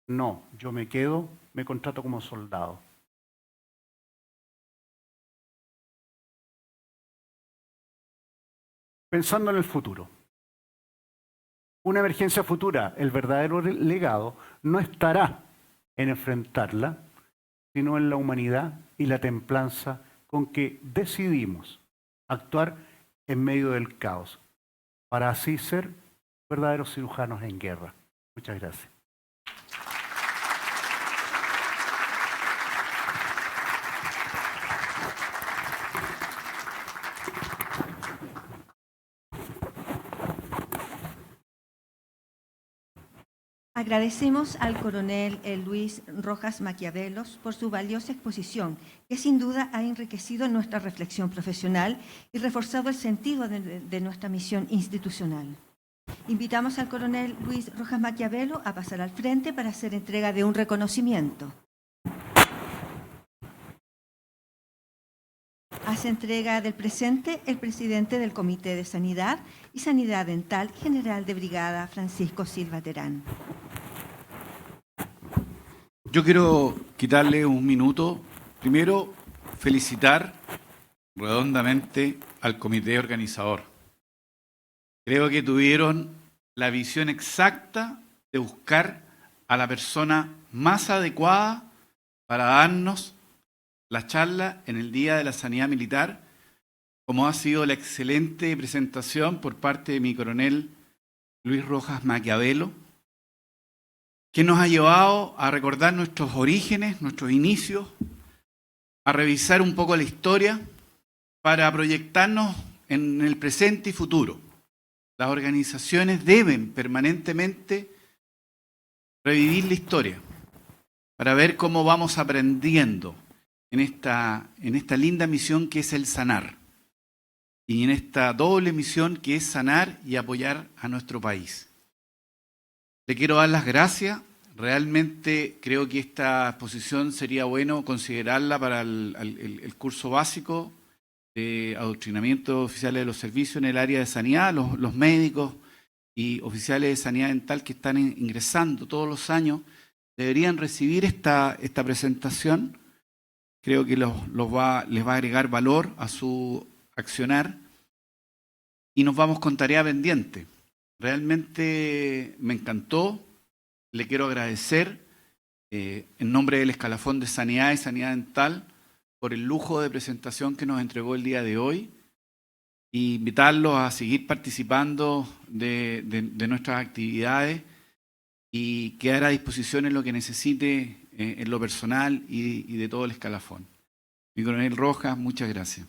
No, yo me quedo, me contrato como soldado. Pensando en el futuro. una emergencia futura, el verdadero legado, no estará en enfrentarla, sino en la humanidad y la templanza con que decidimos actuar en medio del caos, para así ser verdaderos cirujanos en guerra. Muchas gracias. Agradecemos al coronel Luis Rojas Maquiavelos por su valiosa exposición, que sin duda ha enriquecido nuestra reflexión profesional y reforzado el sentido de nuestra misión institucional. Invitamos al coronel Luis Rojas Maquiavelo a pasar al frente para hacer entrega de un reconocimiento. Hace entrega del presente el presidente del Comité de Sanidad y Sanidad Dental, general de brigada Francisco Silva Terán. Yo quiero quitarle un minuto. Primero, felicitar redondamente al comité organizador. Creo que tuvieron la visión exacta de buscar a la persona más adecuada para darnos la charla en el Día de la Sanidad Militar, como ha sido la excelente presentación por parte de mi coronel Luis Rojas Maquiavelo, que nos ha llevado a recordar nuestros orígenes, nuestros inicios, a revisar un poco la historia para proyectarnos en el presente y futuro. Las organizaciones deben permanentemente revivir la historia para ver cómo vamos aprendiendo en esta linda misión que es el sanar, y en esta doble misión que es sanar y apoyar a nuestro país. Le quiero dar las gracias. Realmente creo que esta exposición sería bueno considerarla para el curso básico de adoctrinamiento de oficiales de los servicios en el área de sanidad. Los médicos y oficiales de sanidad dental que están ingresando todos los años deberían recibir esta presentación. Creo que les va a agregar valor a su accionar y nos vamos con tarea pendiente. Realmente me encantó. Le quiero agradecer en nombre del Escalafón de Sanidad y Sanidad Dental por el lujo de presentación que nos entregó el día de hoy e invitarlos a seguir participando de nuestras actividades y quedar a disposición en lo que necesite en lo personal y de todo el escalafón. Mi coronel Rojas, muchas gracias.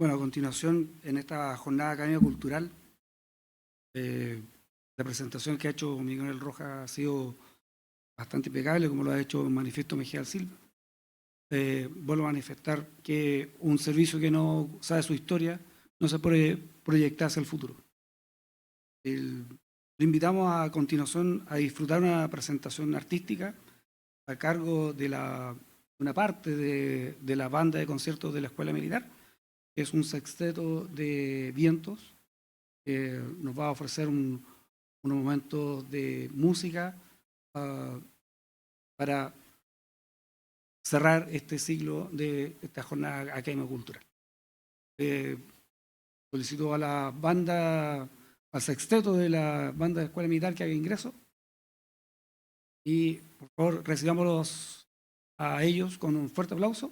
Bueno, a continuación, en esta jornada académica cultural, la presentación que ha hecho Miguel Rojas ha sido bastante impecable, como lo ha hecho el Manifiesto Mejía Silva. Vuelvo a manifestar que un servicio que no sabe su historia no se puede proyectar hacia el futuro. Le invitamos a continuación a disfrutar una presentación artística a cargo de una parte de la banda de conciertos de la Escuela Militar. Es un sexteto de vientos que nos va a ofrecer unos momentos de música para cerrar este ciclo de esta jornada académica cultural. Solicito a la banda, al sexteto de la banda de Escuela Militar que haga ingreso y por favor recibámoslos a ellos con un fuerte aplauso.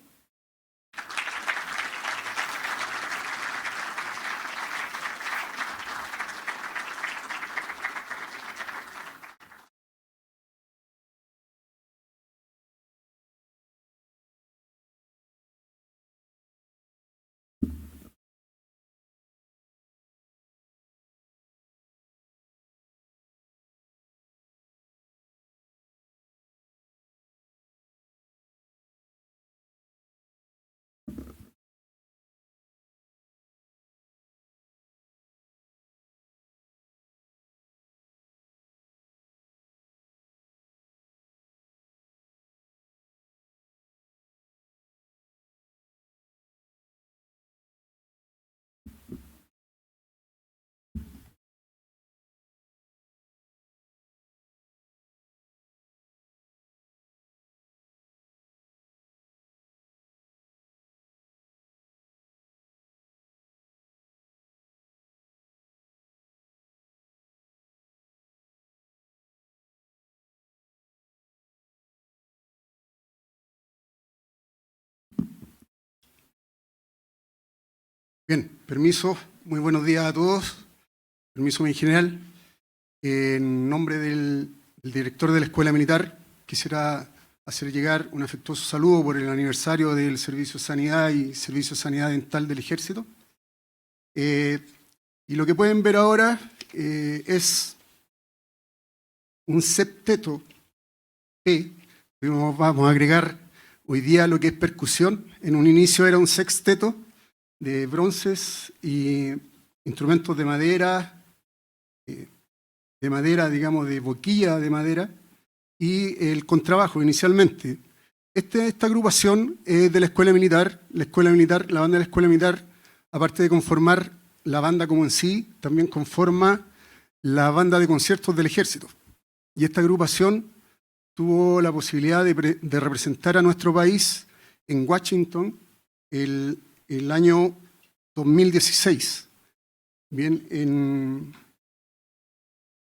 Bien, permiso. Muy buenos días a todos. Permiso, mi general. En nombre del director de la Escuela Militar, quisiera hacer llegar un afectuoso saludo por el aniversario del Servicio de Sanidad y Servicio de Sanidad Dental del Ejército. Y lo que pueden ver ahora es un septeto P. Vamos a agregar hoy día lo que es percusión. En un inicio era un sexteto de bronces y instrumentos de madera, digamos, de boquilla de madera, y el contrabajo inicialmente. Esta agrupación es de la Escuela Militar. La banda de la Escuela Militar, aparte de conformar la banda como en sí, también conforma la banda de conciertos del Ejército. Y esta agrupación tuvo la posibilidad de representar a nuestro país en Washington el año 2016. Bien,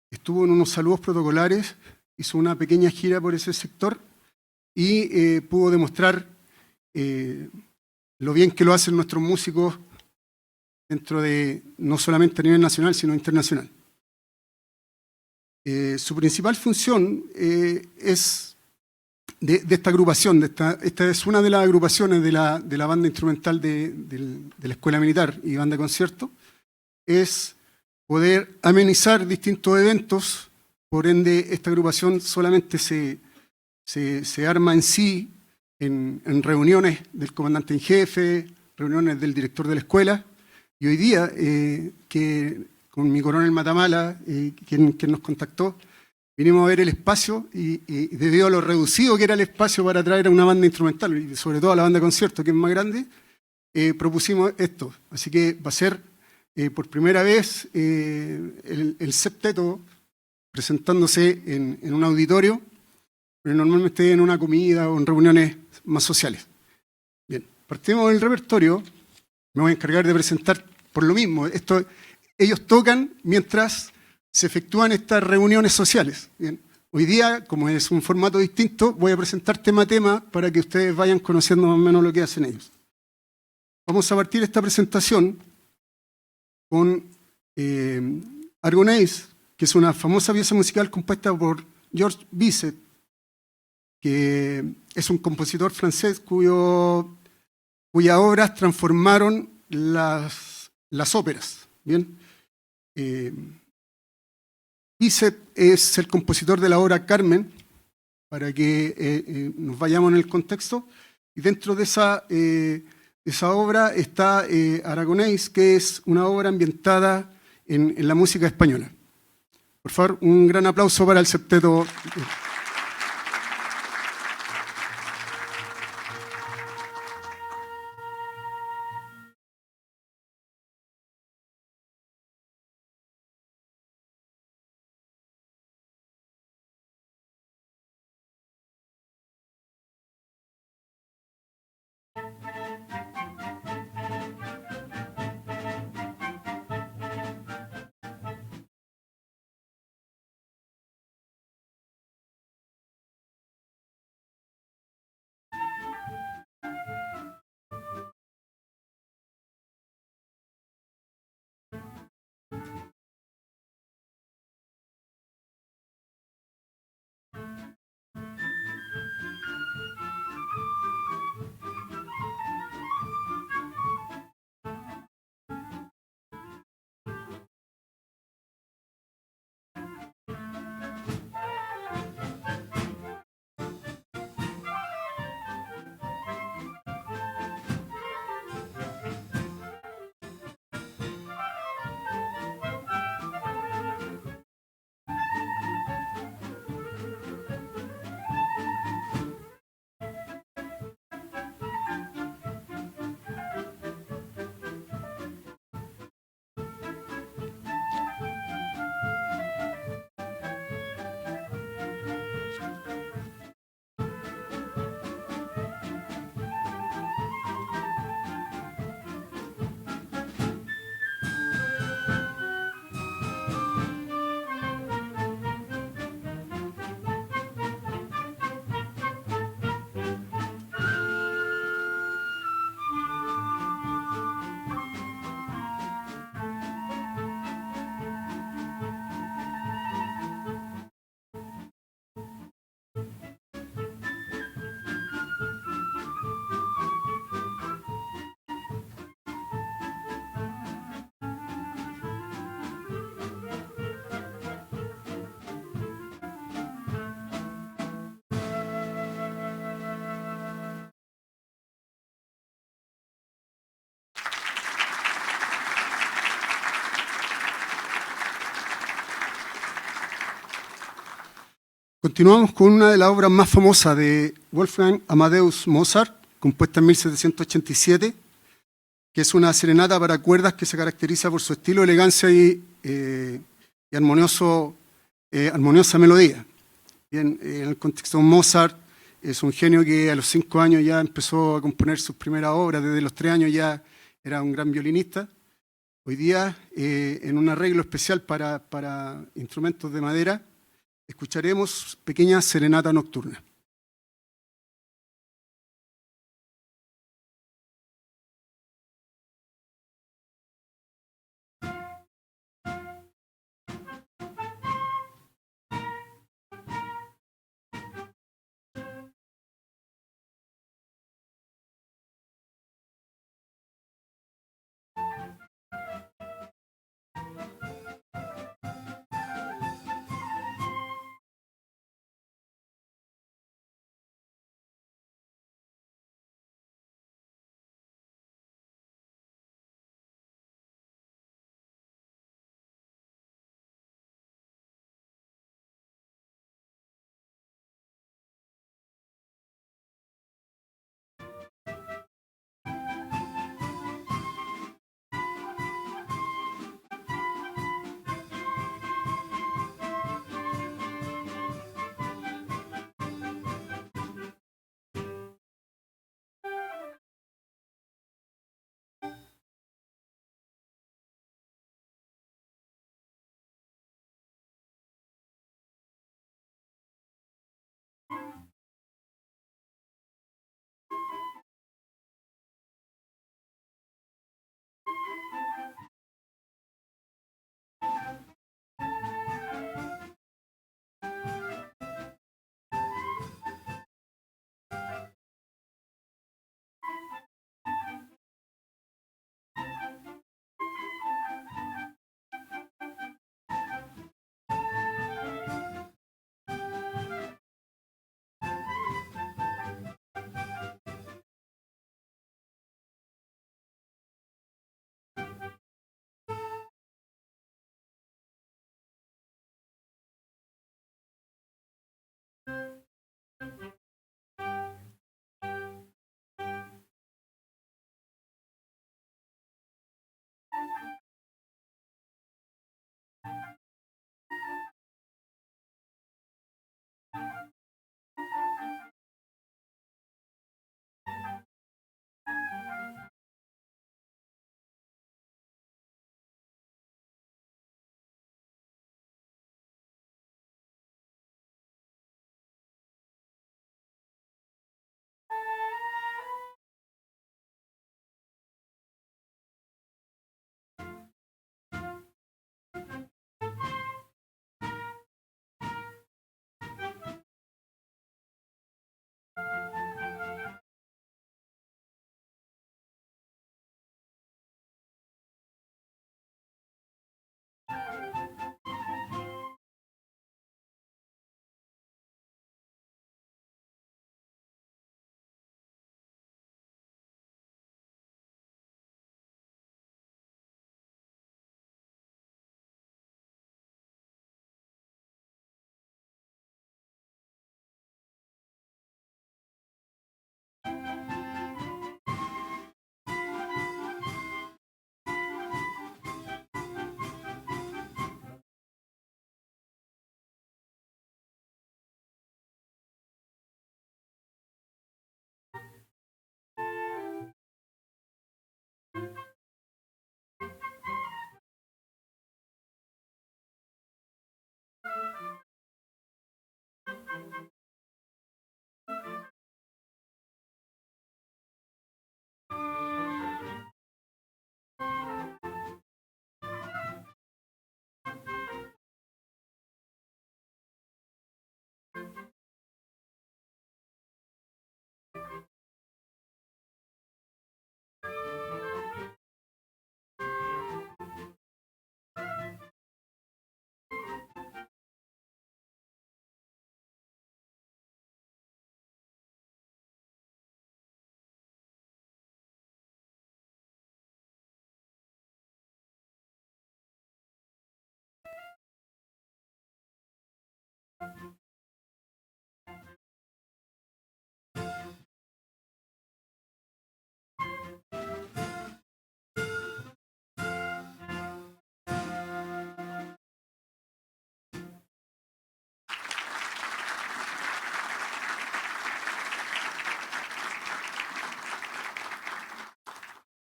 estuvo en unos saludos protocolares, hizo una pequeña gira por ese sector y pudo demostrar lo bien que lo hacen nuestros músicos dentro de, no solamente a nivel nacional, sino internacional. Su principal función es de esta agrupación, esta es una de las agrupaciones de la banda instrumental de la Escuela Militar y banda de concierto, es poder amenizar distintos eventos. Por ende, esta agrupación solamente se arma en sí en reuniones del comandante en jefe, reuniones del director de la escuela, y hoy día, que con mi coronel Matamala, quien nos contactó, vinimos a ver el espacio y debido a lo reducido que era el espacio para traer a una banda instrumental, y sobre todo a la banda de concierto, que es más grande, propusimos esto. Así que va a ser por primera vez el septeto presentándose en un auditorio, pero normalmente en una comida o en reuniones más sociales. Bien, partimos del repertorio. Me voy a encargar de presentar por lo mismo. Ellos tocan mientras se efectúan estas reuniones sociales. Bien, hoy día, como es un formato distinto, voy a presentar tema a tema para que ustedes vayan conociendo más o menos lo que hacen ellos. Vamos a partir esta presentación con Aragonés, que es una famosa pieza musical compuesta por Georges Bizet, que es un compositor francés cuyas obras transformaron las óperas. Bien. Bizet es el compositor de la obra Carmen, para que nos vayamos en el contexto, y dentro de esa obra está Aragonés, que es una obra ambientada en la música española. Por favor, un gran aplauso para el septeto. Continuamos con una de las obras más famosas de Wolfgang Amadeus Mozart, compuesta en 1787, que es una serenata para cuerdas que se caracteriza por su estilo, elegancia y armoniosa melodía. Bien, en el contexto de Mozart, es un genio que a los 5 años ya empezó a componer sus primeras obras, desde los 3 años ya era un gran violinista. Hoy día, en un arreglo especial para instrumentos de madera, escucharemos Pequeña Serenata Nocturna.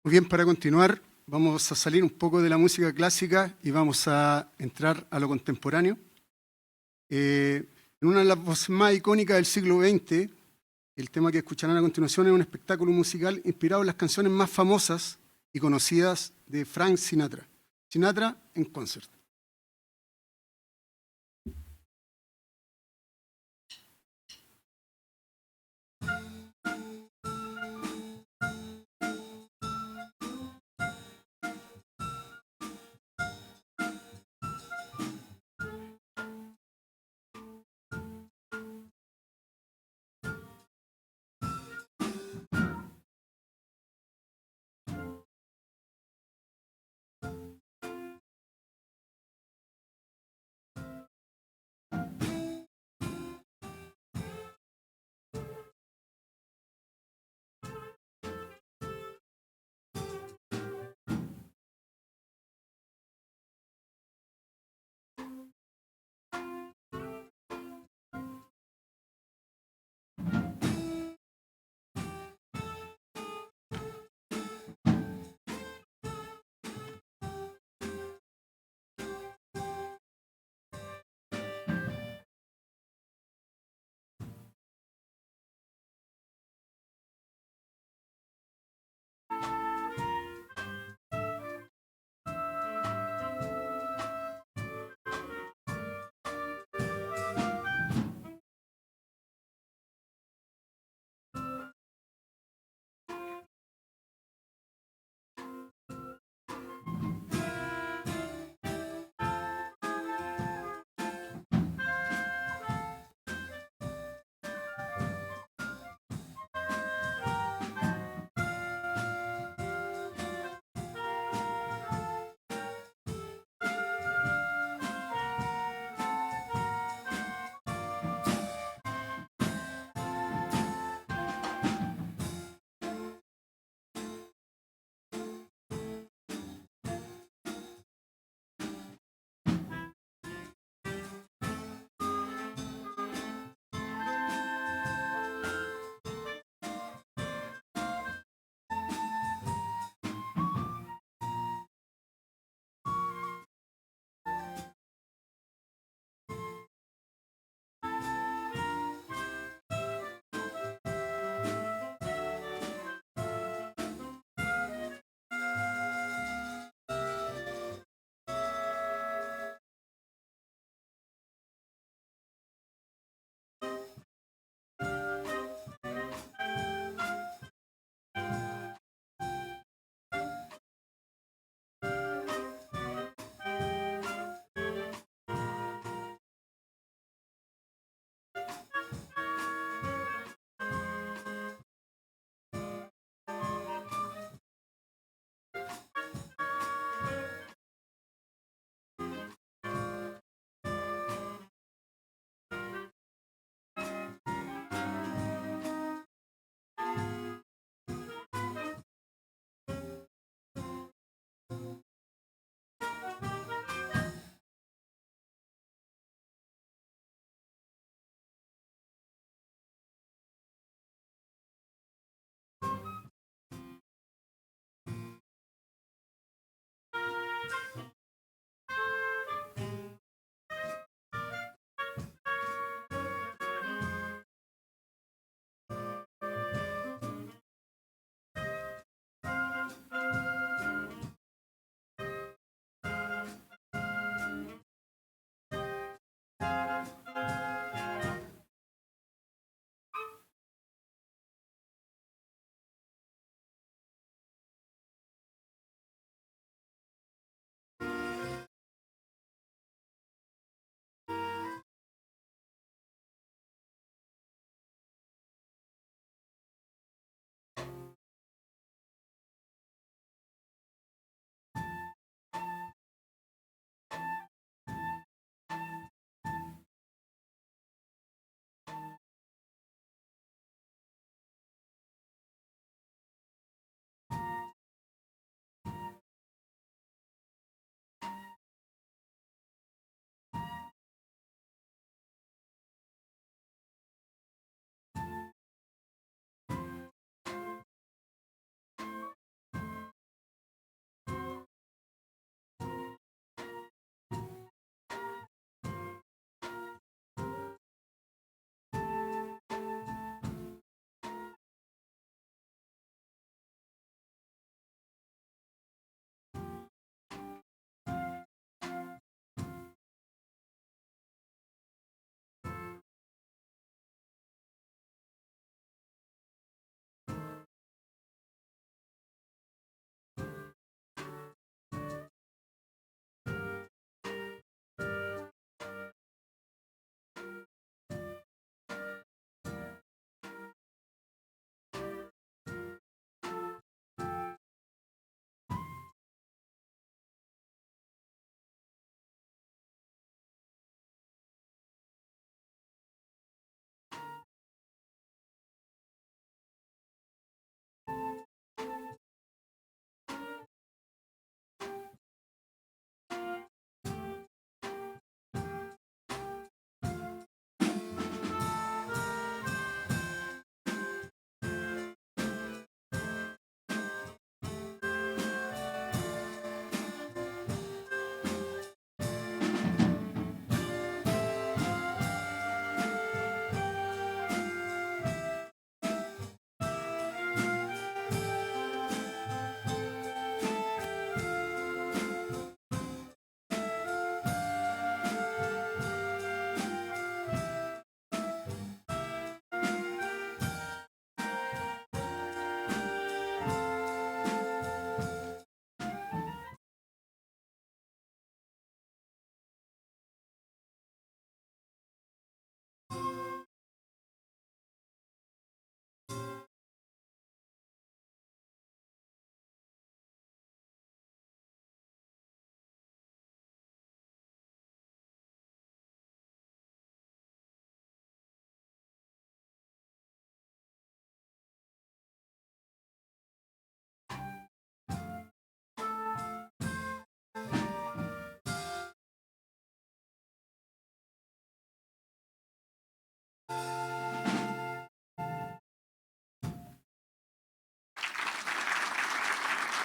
Muy bien, para continuar, vamos a salir un poco de la música clásica y vamos a entrar a lo contemporáneo. En una de las voces más icónicas del siglo XX, el tema que escucharán a continuación es un espectáculo musical inspirado en las canciones más famosas y conocidas de Frank Sinatra. Sinatra en concert.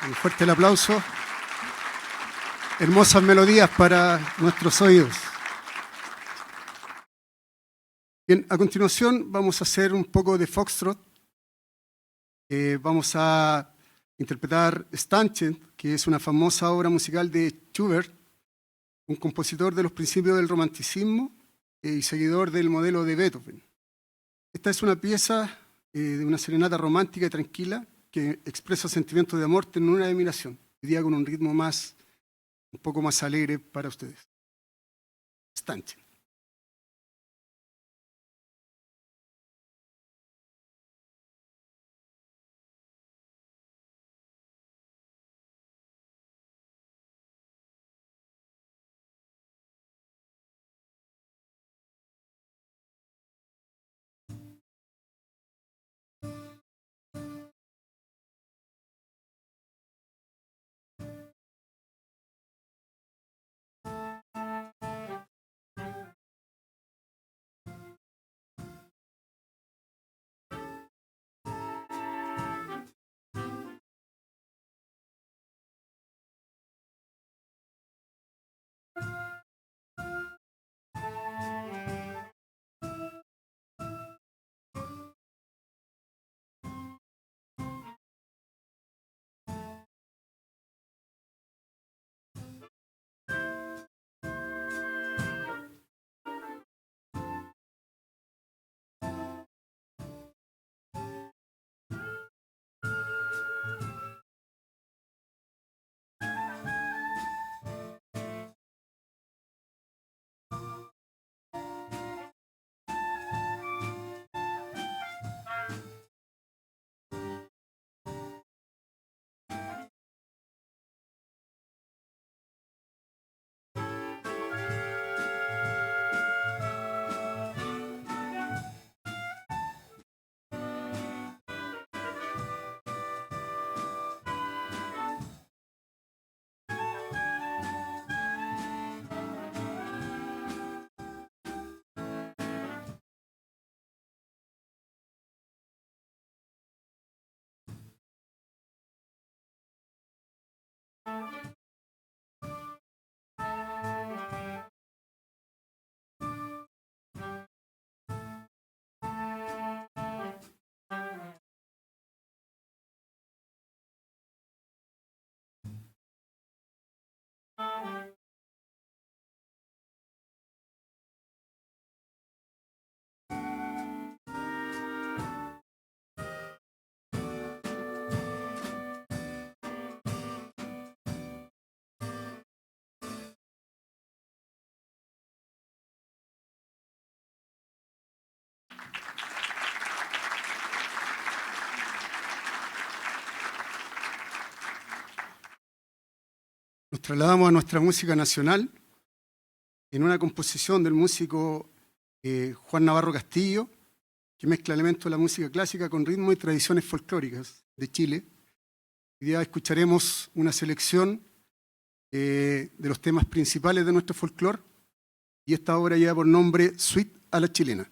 Un fuerte el aplauso. Hermosas melodías para nuestros oídos. Bien, a continuación vamos a hacer un poco de foxtrot. Vamos a interpretar Stanchen, que es una famosa obra musical de Schubert, un compositor de los principios del romanticismo y seguidor del modelo de Beethoven. Esta es una pieza de una serenata romántica y tranquila que expresa sentimientos de amor, ternura y admiración, hoy día con un ritmo un poco más alegre para ustedes. Stanchen. Nos trasladamos a nuestra música nacional en una composición del músico Juan Navarro Castillo, que mezcla elementos de la música clásica con ritmos y tradiciones folclóricas de Chile. Hoy día escucharemos una selección de los temas principales de nuestro folclore, y esta obra lleva por nombre Suite a la Chilena.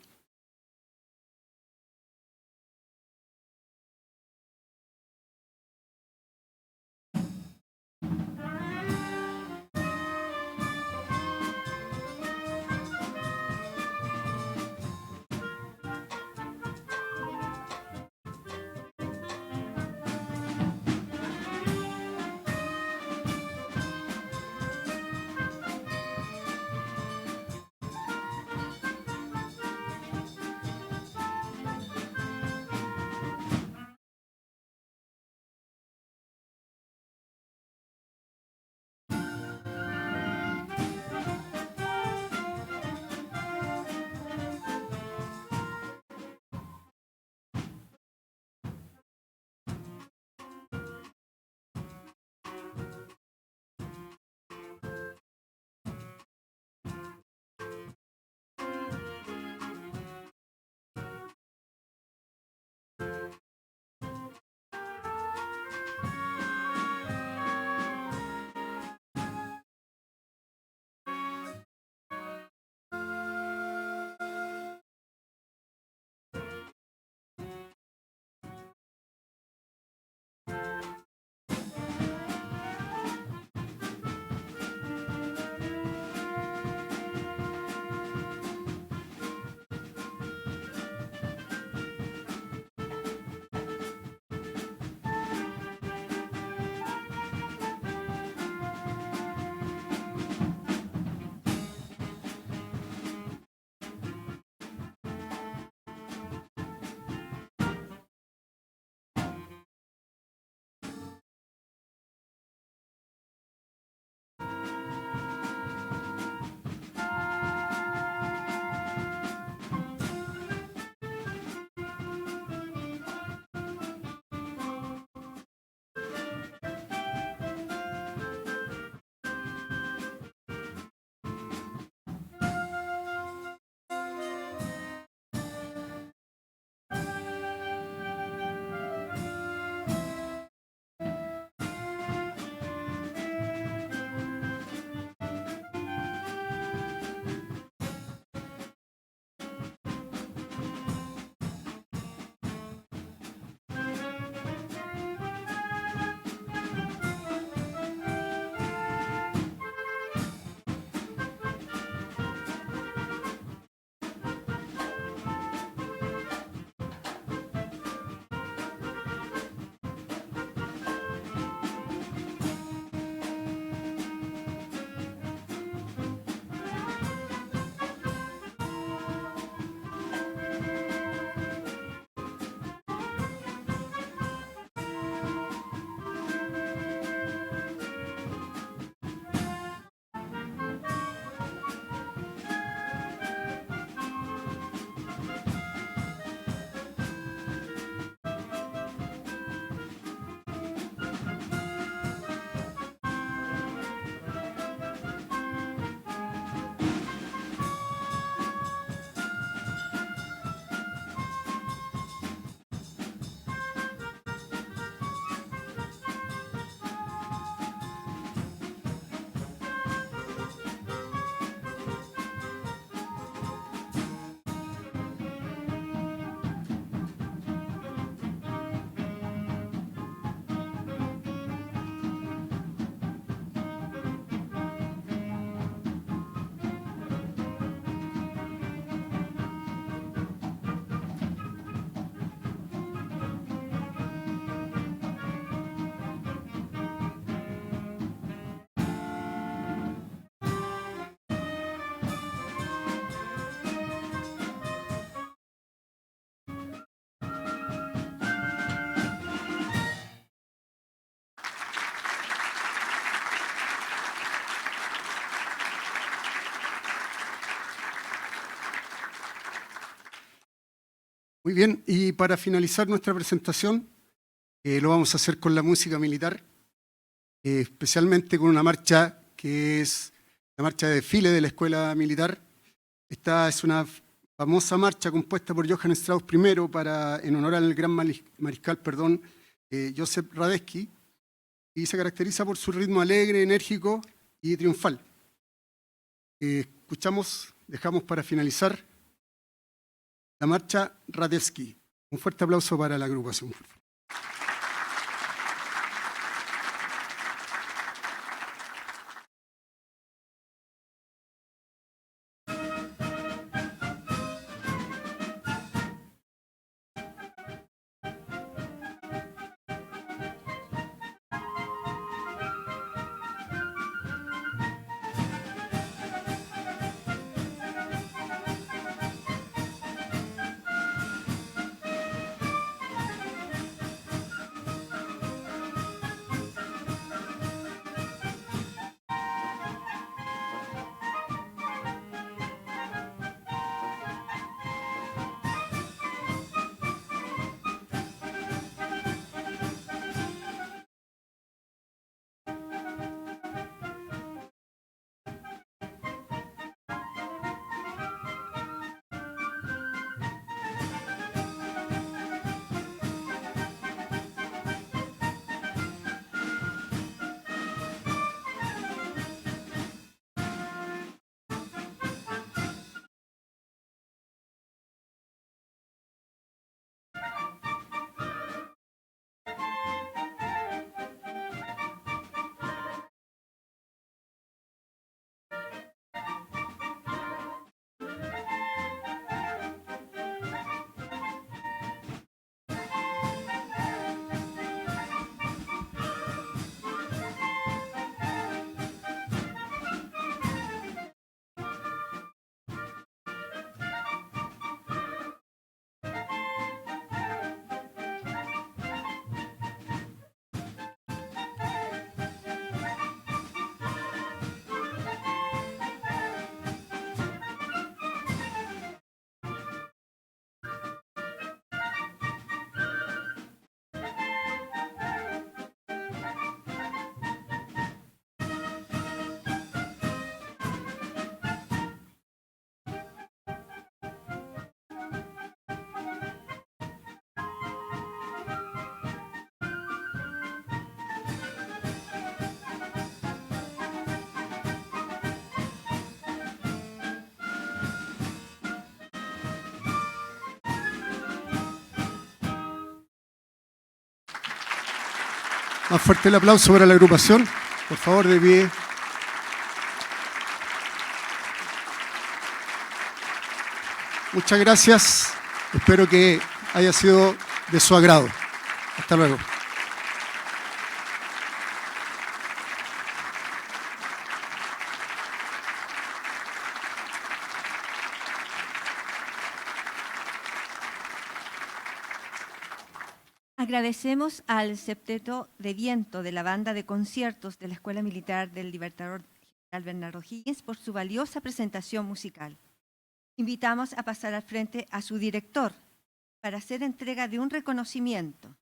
Muy bien, y para finalizar nuestra presentación, lo vamos a hacer con la música militar, especialmente con una marcha que es la marcha de desfile de la Escuela Militar. Esta es una famosa marcha compuesta por Johann Strauss I en honor al gran mariscal, Joseph Radetzky, y se caracteriza por su ritmo alegre, enérgico y triunfal. Dejamos para finalizar la marcha Radetzky. Un fuerte aplauso para la agrupación. Más fuerte el aplauso para la agrupación. Por favor, de pie. Muchas gracias. Espero que haya sido de su agrado. Hasta luego. Agradecemos al septeto de viento de la banda de conciertos de la Escuela Militar del Libertador General Bernardo Higgins por su valiosa presentación musical. Invitamos a pasar al frente a su director para hacer entrega de un reconocimiento.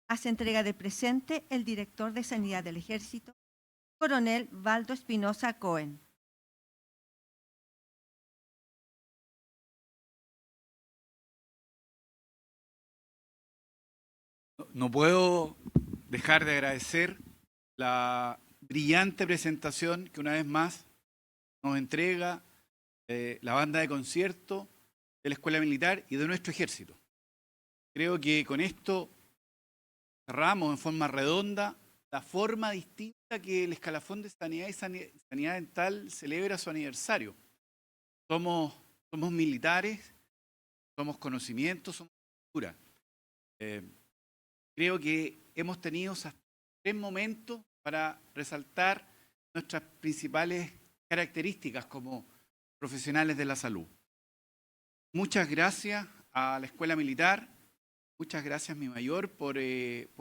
Hace entrega del presente el director de Sanidad del Ejército, Coronel Valdo Espinosa Cohen. No puedo dejar de agradecer la brillante presentación que una vez más nos entrega la banda de concierto de la Escuela Militar y de nuestro Ejército. Creo que con esto cerramos en forma redonda la forma distinta que el escalafón de Sanidad y Sanidad Dental celebra su aniversario. Somos militares, somos conocimiento, somos cultura. Creo que hemos tenido hasta 3 momentos para resaltar nuestras principales características como profesionales de la salud. Muchas gracias a la Escuela Militar, muchas gracias mi mayor por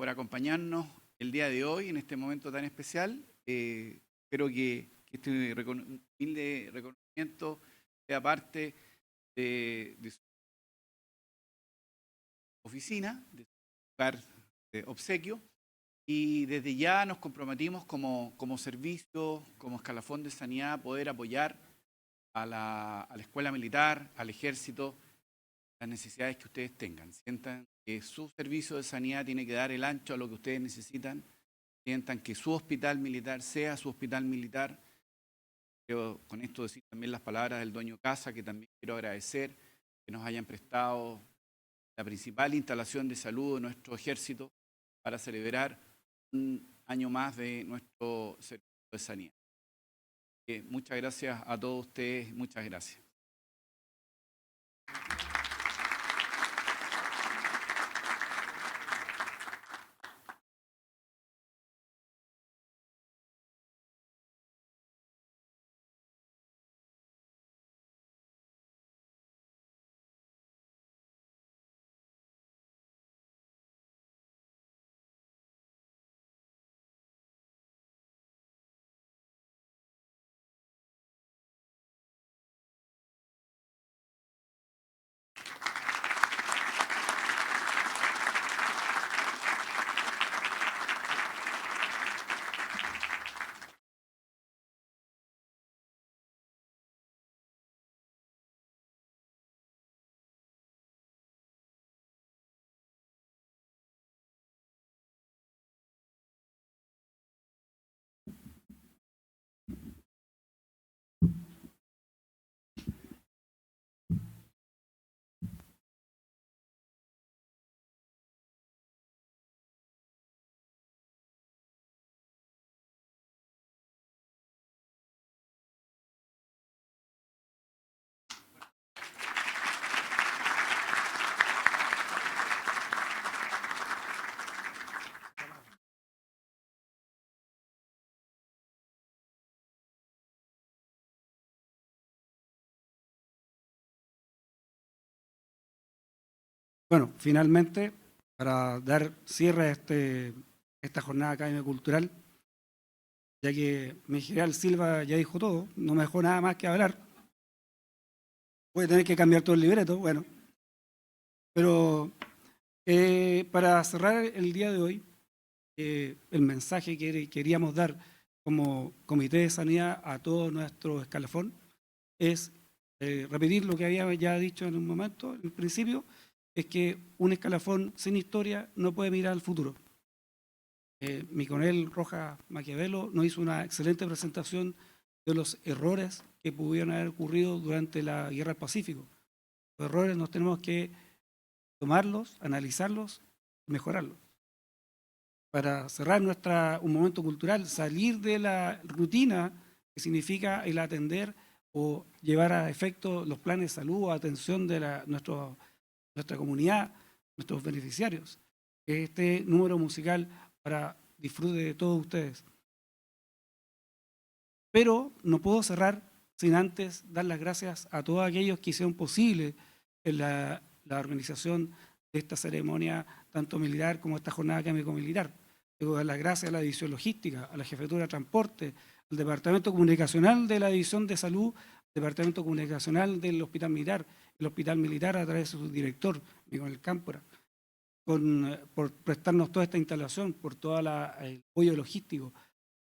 acompañarnos el día de hoy en este momento tan especial. Espero que este humilde reconocimiento sea parte de su oficina, de su lugar de obsequio, y desde ya nos comprometimos como servicio, como escalafón de sanidad, a poder apoyar a la escuela militar, al ejército, las necesidades que ustedes tengan. Sientan que su servicio de sanidad tiene que dar el ancho a lo que ustedes necesitan. Sientan que su hospital militar sea su hospital militar. Quiero con esto decir también las palabras del dueño casa, que también quiero agradecer que nos hayan prestado la principal instalación de salud de nuestro ejército para celebrar un año más de nuestro servicio de sanidad. Muchas gracias a todos ustedes, muchas gracias. Bueno, finalmente, para dar cierre a esta jornada académica cultural, ya que mi general Silva ya dijo todo, no me dejó nada más que hablar. Voy a tener que cambiar todo el libreto, bueno. Pero para cerrar el día de hoy, el mensaje que queríamos dar como Comité de Sanidad a todo nuestro escalafón es repetir lo que había ya dicho en un momento, en principio, es que un escalafón sin historia no puede mirar al futuro. Mi coronel Rojas Maquiavelo nos hizo una excelente presentación de los errores que pudieron haber ocurrido durante la Guerra del Pacífico. Los errores nos tenemos que tomarlos, analizarlos, mejorarlos. Para cerrar un momento cultural, salir de la rutina que significa el atender o llevar a efecto los planes de salud o atención de nuestra comunidad, nuestros beneficiarios. Este número musical para disfrute de todos ustedes. Pero no puedo cerrar sin antes dar las gracias a todos aquellos que hicieron posible la organización de esta ceremonia, tanto militar como esta jornada académico-militar. Debo dar las gracias a la División Logística, a la Jefatura de Transporte, al Departamento Comunicacional de la División de Salud, Departamento Comunicacional del Hospital Militar, el Hospital Militar a través de su director, Miguel Cámpora, por prestarnos toda esta instalación, por todo el apoyo logístico,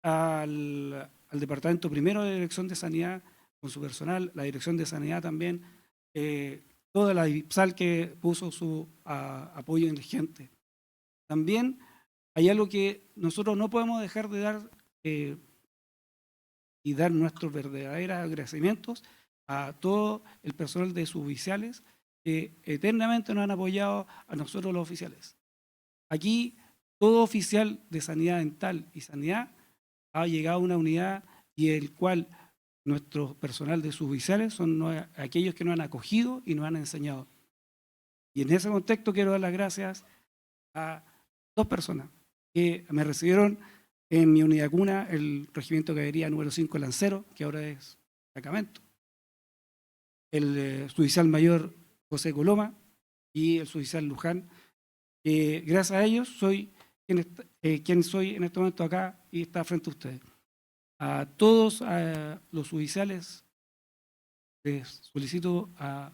al Departamento Primero de Dirección de Sanidad, con su personal, la Dirección de Sanidad también, toda la IPSAL que puso su apoyo inteligente. También hay algo que nosotros no podemos dejar de dar y dar nuestros verdaderos agradecimientos a todo el personal de suboficiales que eternamente nos han apoyado a nosotros los oficiales. Aquí todo oficial de sanidad dental y sanidad ha llegado a una unidad y el cual nuestro personal de suboficiales son aquellos que nos han acogido y nos han enseñado. Y en ese contexto quiero dar las gracias a dos personas que me recibieron en mi unidad cuna, el Regimiento de Caballería número 5 Lancero, que ahora es destacamento. El suboficial mayor José Coloma y el suboficial Luján. Gracias a ellos soy quien soy en este momento acá y está frente a ustedes. A todos los suboficiales les solicito a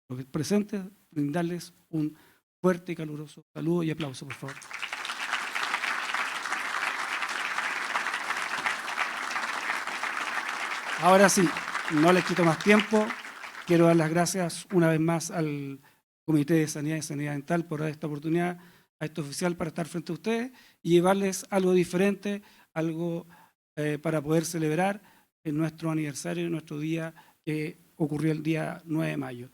los presentes brindarles un fuerte y caluroso saludo y aplauso, por favor. Ahora sí, no les quito más tiempo. Quiero dar las gracias una vez más al Comité de Sanidad y Sanidad Dental por dar esta oportunidad a este oficial para estar frente a ustedes y llevarles algo diferente, algo para poder celebrar en nuestro aniversario, en nuestro día que ocurrió el día 9 de mayo.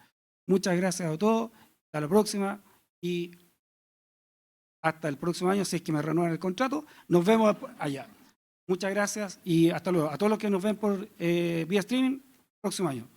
Muchas gracias a todos, hasta la próxima y hasta el próximo año, si es que me renuevan el contrato. Nos vemos allá. Muchas gracias y hasta luego. A todos los que nos ven por vía streaming, próximo año.